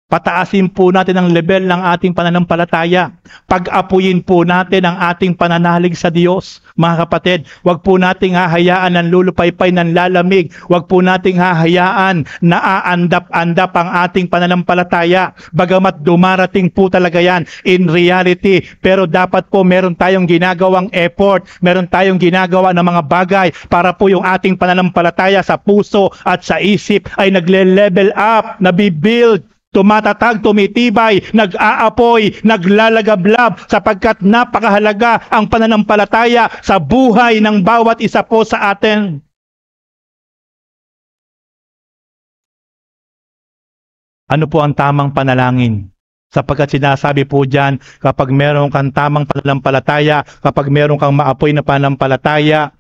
Pataasin po natin ang level ng ating pananampalataya. Pag-apuyin po natin ang ating pananalig sa Diyos. Mga kapatid, huwag po nating hahayaan ng lulupaypay ng lalamig. Huwag po nating hahayaan na aandap-andap ang ating pananampalataya. Bagamat dumarating po talaga yan in reality. Pero dapat po meron tayong ginagawang effort. Meron tayong ginagawa ng mga bagay para po yung ating pananampalataya sa puso at sa isip ay nagle-level up, nabibuild, tumatatag, tumitibay, nag-aapoy, naglalagablab sapagkat napakahalaga ang pananampalataya sa buhay ng bawat isa po sa atin. Ano po ang tamang panalangin? Sapagkat sinasabi po dyan, kapag meron kang tamang pananampalataya, kapag meron kang maapoy na pananampalataya,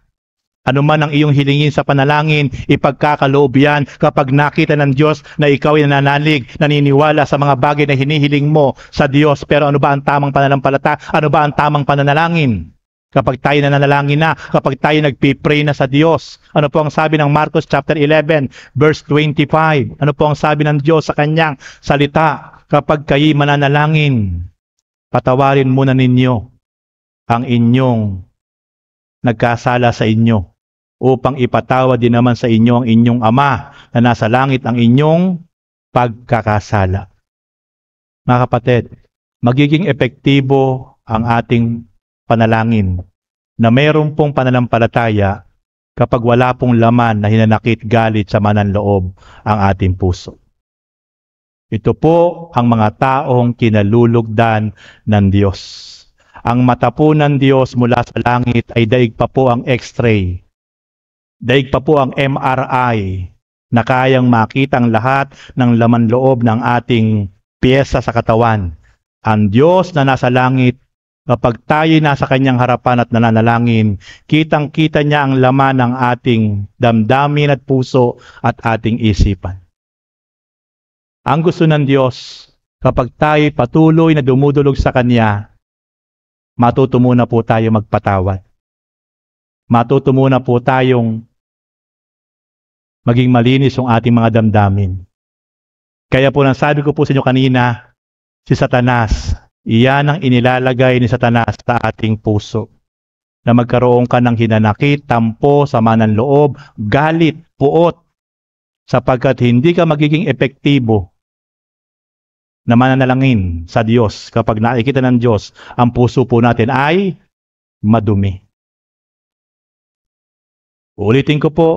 ano man ang iyong hilingin sa panalangin, ipagkakaloob yan kapag nakita ng Diyos na ikaw ay nananalig, naniniwala sa mga bagay na hinihiling mo sa Diyos. Pero ano ba ang tamang pananampalataya? Ano ba ang tamang pananalangin? Kapag tayo nananalangin na, kapag tayo nagpipray na sa Diyos. Ano po ang sabi ng Marcos chapter 11 verse 25? Ano po ang sabi ng Diyos sa kanyang salita? Kapag kayo mananalangin, patawarin muna ninyo ang inyong nagkasala sa inyo, upang ipatawad din naman sa inyo ang inyong Ama na nasa langit ang inyong pagkakasala. Mga kapatid, magiging epektibo ang ating panalangin na mayroon pong pananampalataya kapag wala pong laman na hinanakit galit sa mananloob ang ating puso. Ito po ang mga taong kinalulugdan ng Diyos. Ang mata po ng Diyos mula sa langit ay daig pa po ang X-ray. Daig pa po ang MRI. na kayang makita ang lahat ng laman loob ng ating piyesa sa katawan. Ang Diyos na nasa langit, kapag tayo nasa kanyang harapan at nananalangin, kitang-kita niya ang laman ng ating damdamin at puso at ating isipan. Ang gusto ng Diyos, kapag tayo patuloy na dumudulog sa Kanya, matuto muna po tayo magpatawad. Matuto muna po tayong maging malinis yung ating mga damdamin. Kaya po sabi ko po sa inyo kanina, si Satanas, iyan ang inilalagay ni Satanas sa ating puso. Na magkaroon ka ng hinanakit, tampo, sama ng loob, galit, puot, sapagkat hindi ka magiging epektibo na mananalangin sa Diyos kapag nakikita ng Diyos, ang puso po natin ay madumi. Ulitin ko po,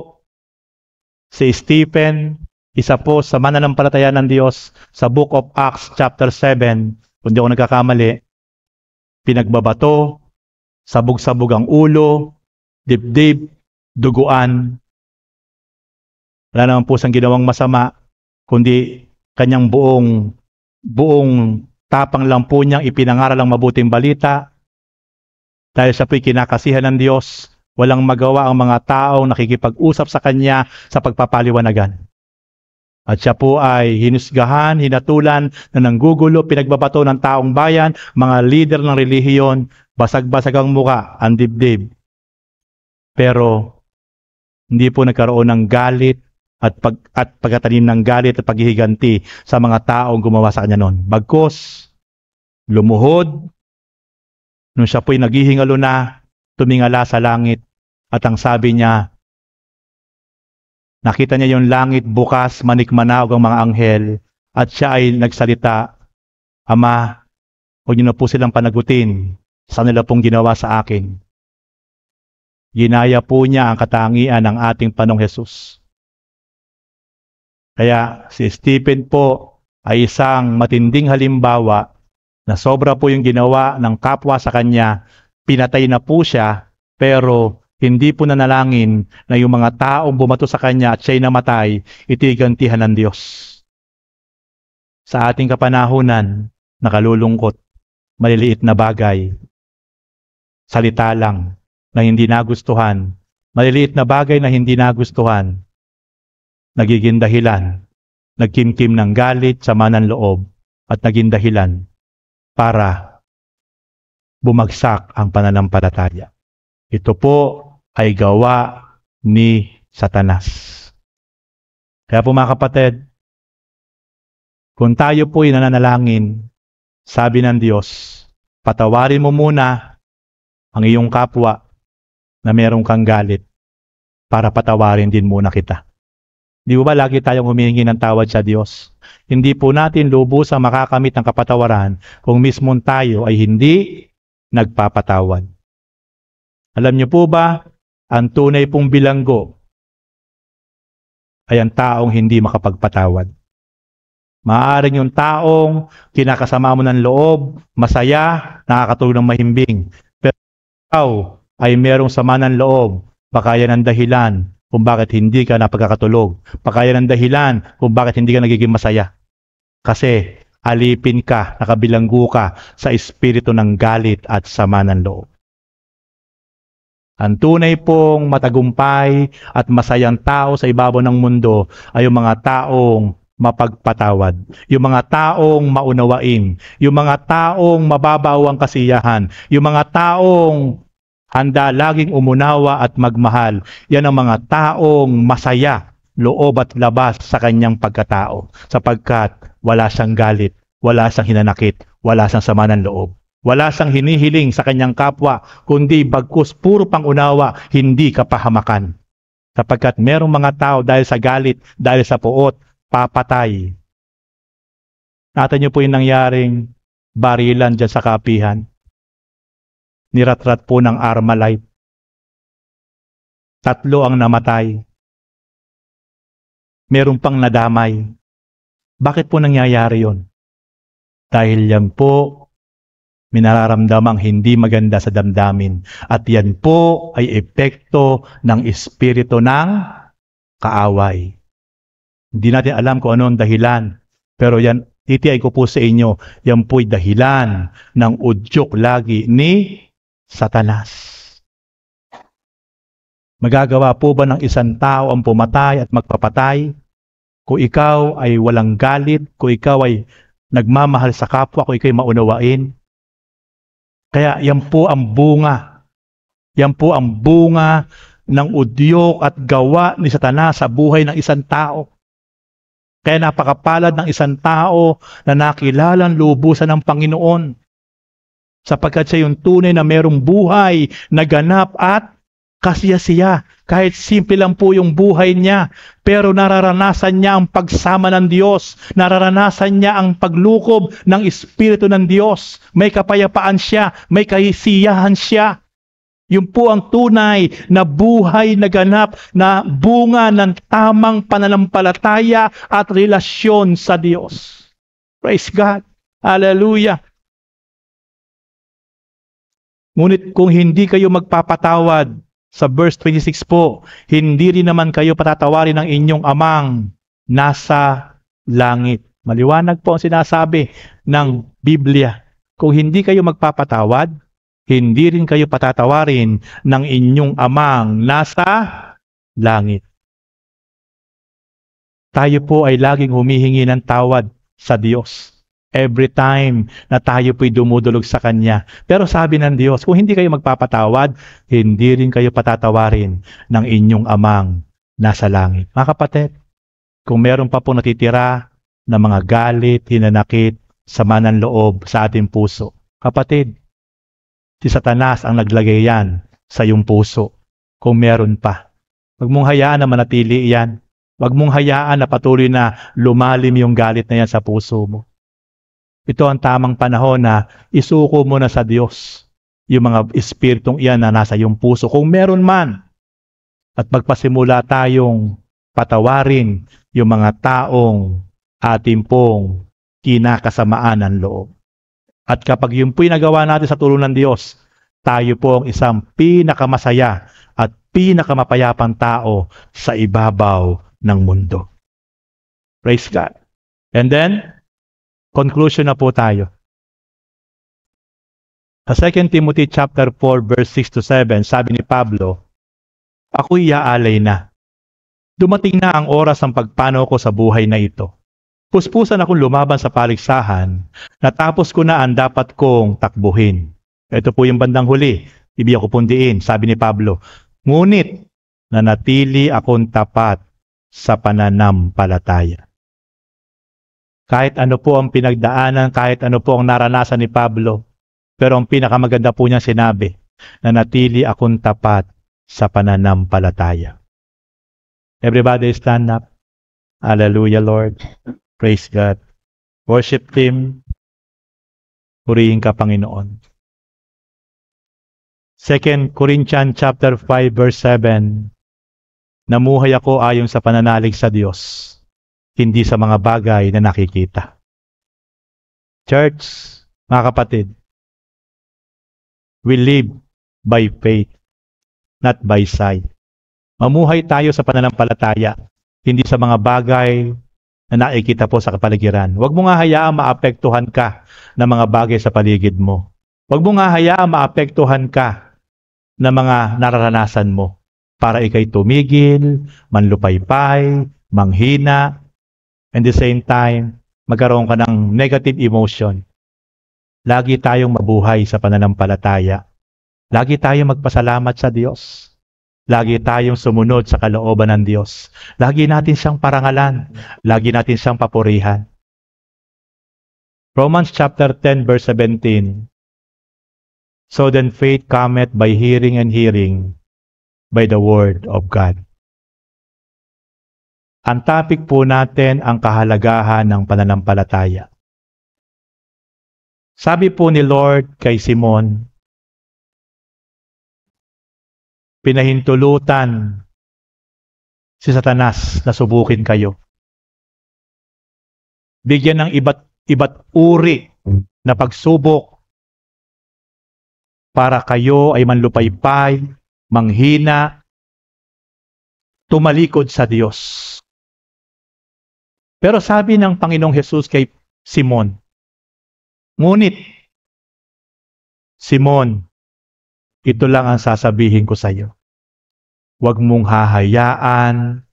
si Stephen, isa po sa mananampalataya ng Diyos sa Book of Acts chapter 7, kung di ako nagkakamali, pinagbabato, sabog-sabog ang ulo, dibdib, duguan. Wala naman po siyang ginawang masama, kundi kanyang buong tapang lang po niyang ipinangaral ang mabuting balita. Dahil siya po'y kinakasihan ng Diyos, walang magawa ang mga taong nakikipag-usap sa Kanya sa pagpapaliwanagan. At siya po ay hinusgahan, hinatulan na nanggugulo, pinagbabato ng taong bayan, mga leader ng relihiyon, basag-basag ang muka, ang dibdib. Pero hindi po nagkaroon ng galit at pagkatanim ng galit at paghihiganti sa mga taong gumawa sa kanya noon. Bagkus, lumuhod, nung siya po'y naghihingalo na, tumingala sa langit, at ang sabi niya, nakita niya yung langit bukas, manikmanawag ang mga anghel, at siya ay nagsalita, Ama, huwag niyo na po silang panagutin sa nila pong ginawa sa akin. Ginaya po niya ang katangian ng ating Panginoong Hesus. Kaya si Stephen po ay isang matinding halimbawa na sobra po yung ginawa ng kapwa sa kanya. Pinatay na po siya, pero hindi po nanalangin na yung mga taong bumato sa kanya at siya'y namatay, itigantihan ng Diyos. Sa ating kapanahunan, nakalulungkot, maliliit na bagay, salita lang na hindi nagustuhan, maliliit na bagay na hindi nagustuhan, nagiging dahilan, nagkimkim ng galit, sama ng loob, at naging dahilan para bumagsak ang pananampalataya. Ito po ay gawa ni Satanas. Kaya po mga kapatid, kung tayo po ay nananalangin, sabi ng Diyos, patawarin mo muna ang iyong kapwa na meron kang galit para patawarin din muna kita. Di ba lagi tayong humihingi ng tawad sa Diyos? Hindi po natin lubusang makakamit ng kapatawaran kung mismong tayo ay hindi nagpapatawad. Alam niyo po ba, ang tunay pong bilanggo ay ang taong hindi makapagpatawad. Maaaring yung taong kinakasama mo ng loob, masaya, nakakatulog ng mahimbing. Pero ikaw ay merong sama ng loob, baka yan ang dahilan kung bakit hindi ka napagkakatulog. Baka yan ang dahilan kung bakit hindi ka nagiging masaya. Kasi alipin ka, nakabilanggo ka sa espiritu ng galit at sama ng loob. Ang tunay pong matagumpay at masayang tao sa ibabaw ng mundo ay yung mga taong mapagpatawad, yung mga taong maunawain, yung mga taong mababaw ang kasiyahan, yung mga taong handa laging umunawa at magmahal. Yan ang mga taong masaya, loob at labas sa kanyang pagkatao. Sapagkat wala siyang galit, wala siyang hinanakit, wala siyang sama ng loob. Wala siyang hinihiling sa kanyang kapwa, kundi bagkus puro pangunawa, hindi kapahamakan. Sapagkat merong mga tao dahil sa galit, dahil sa puot, papatay. Natin niyo po yung nangyaring barilan dyan sa Kapihan. Niratrat po ng Armalite. 3 ang namatay. Meron pang nadamay. Bakit po nangyayari yon? Dahil yan po, minararamdamang hindi maganda sa damdamin. At yan po ay epekto ng espiritu ng kaaway. Hindi natin alam kung ano ang dahilan. Pero yan, titiay ko po sa inyo, yan po'y dahilan ng udyok lagi ni Satanas. Magagawa po ba ng isang tao ang pumatay at magpapatay? Kung ikaw ay walang galit, kung ikaw ay nagmamahal sa kapwa, kung ikaw ay maunawain. Kaya yan po ang bunga. Yan po ang bunga ng udyok at gawa ni Satanas sa buhay ng isang tao. Kaya napakapalad ng isang tao na nakilalang lubusan ng Panginoon. Sapagkat siya yung tunay na merong buhay na ganap at kasiyasiya. Kahit simple lang po yung buhay niya, pero nararanasan niya ang pagsama ng Diyos. Nararanasan niya ang paglukob ng Espiritu ng Diyos. May kapayapaan siya, may kahisiyahan siya. Yun po ang tunay na buhay na ganap na bunga ng tamang pananampalataya at relasyon sa Diyos. Praise God. Hallelujah. Ngunit kung hindi kayo magpapatawad, sa verse 26 po, hindi rin naman kayo patatawarin ng inyong amang nasa langit. Maliwanag po ang sinasabi ng Biblia. Kung hindi kayo magpapatawad, hindi rin kayo patatawarin ng inyong amang nasa langit. Tayo po ay laging humihingi ng tawad sa Diyos. Every time na tayo po'y dumudulog sa Kanya. Pero sabi ng Diyos, kung hindi kayo magpapatawad, hindi rin kayo patatawarin ng inyong amang nasa langit. Mga kapatid, kung meron pa po natitira na mga galit, hinanakit, sama ng loob sa ating puso, kapatid, si Satanas ang naglagay yan sa iyong puso. Kung meron pa, huwag mong hayaan na manatili yan. Huwag mong hayaan na patuloy na lumalim yung galit na yan sa puso mo. Ito ang tamang panahon na isuko mo na sa Diyos yung mga espiritong iyan na nasa iyong puso. Kung meron man, at magpasimula tayong patawarin yung mga taong ating pong kinakasamaan ng loob. At kapag yun po'y nagawa natin sa tulong ng Diyos, tayo po ang isang pinakamasaya at pinakamapayapang tao sa ibabaw ng mundo. Praise God. And then, conclusion na po tayo. Sa 2 Timothy chapter 4 verse 6 to 7, sabi ni Pablo, ako'y iaalay na. Dumating na ang oras ng pagpanaw ko sa buhay na ito. Puspusan akong lumaban sa paligsahan, natapos ko na ang dapat kong takbuhin. Ito po yung bandang huli, ibig ko pundiin, sabi ni Pablo. Ngunit, nanatili akong tapat sa pananampalataya. Kahit ano po ang pinagdaanan, kahit ano po ang naranasan ni Pablo, pero ang pinakamaganda po niya sinabi, nanatili akong tapat sa pananampalataya. Everybody stand up. Hallelujah, Lord. Praise God. Worship Him. Purihin ka, Panginoon. 2 Corinthians chapter 5 verse 7, namuhay ako ayon sa pananalig sa Diyos, hindi sa mga bagay na nakikita. Church, mga kapatid, we live by faith, not by sight. Mamuhay tayo sa pananampalataya, hindi sa mga bagay na nakikita po sa kapaligiran. Huwag mo nga hayaang maapektuhan ka ng mga bagay sa paligid mo. Huwag mo nga hayaang maapektuhan ka ng mga nararanasan mo para ikay tumigil, manlupaypay, manghina, and the same time, magkaroon ka ng negative emotion. Lagi tayong mabuhay sa pananampalataya. Lagi tayong magpasalamat sa Diyos. Lagi tayong sumunod sa kalooban ng Diyos. Lagi natin siyang parangalan. Lagi natin siyang papurihan. Romans chapter 10 verse 17. So then faith cometh by hearing, and hearing by the word of God. Ang topic po natin ang kahalagahan ng pananampalataya. Sabi po ni Lord kay Simon, pinahintulutan si Satanas na subukin kayo. Bigyan ng iba't uri na pagsubok para kayo ay manlupaypay, manghina, tumalikod sa Diyos. Pero sabi ng Panginoong Hesus kay Simon, ngunit, Simon, ito lang ang sasabihin ko sa iyo. Huwag mong hahayaan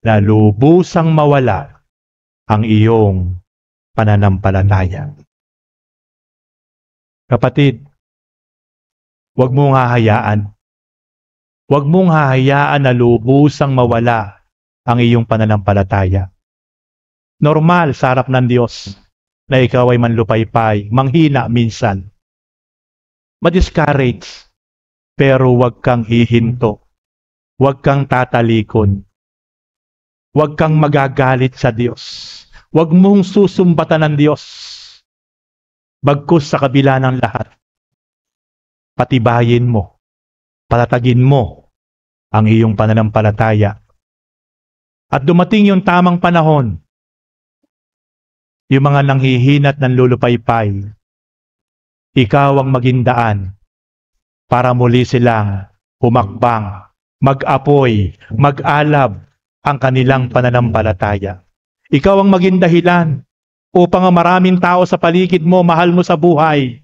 na lubusang mawala ang iyong pananampalataya. Kapatid, huwag mong hahayaan. Huwag mong hahayaan na lubusang mawala ang iyong pananampalataya. Normal sa harap ng Diyos na ikaw ay manlupaypay, manghina minsan. Ma-discourage, pero huwag kang hihinto. Huwag kang tatalikon. Huwag kang magagalit sa Diyos. Huwag mong susumbatan ng Diyos. Bagkus sa kabila ng lahat, patibayin mo, patatagin mo ang iyong pananampalataya. At dumating yung tamang panahon, yung mga nanghihinat ng lulupaypay, ikaw ang maging daan para muli silang humakbang, mag-apoy, mag-alab ang kanilang pananampalataya. Ikaw ang maging dahilan upang ang maraming tao sa paligid mo, mahal mo sa buhay,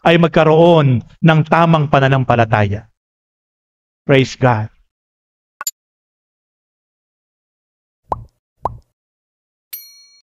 ay magkaroon ng tamang pananampalataya. Praise God.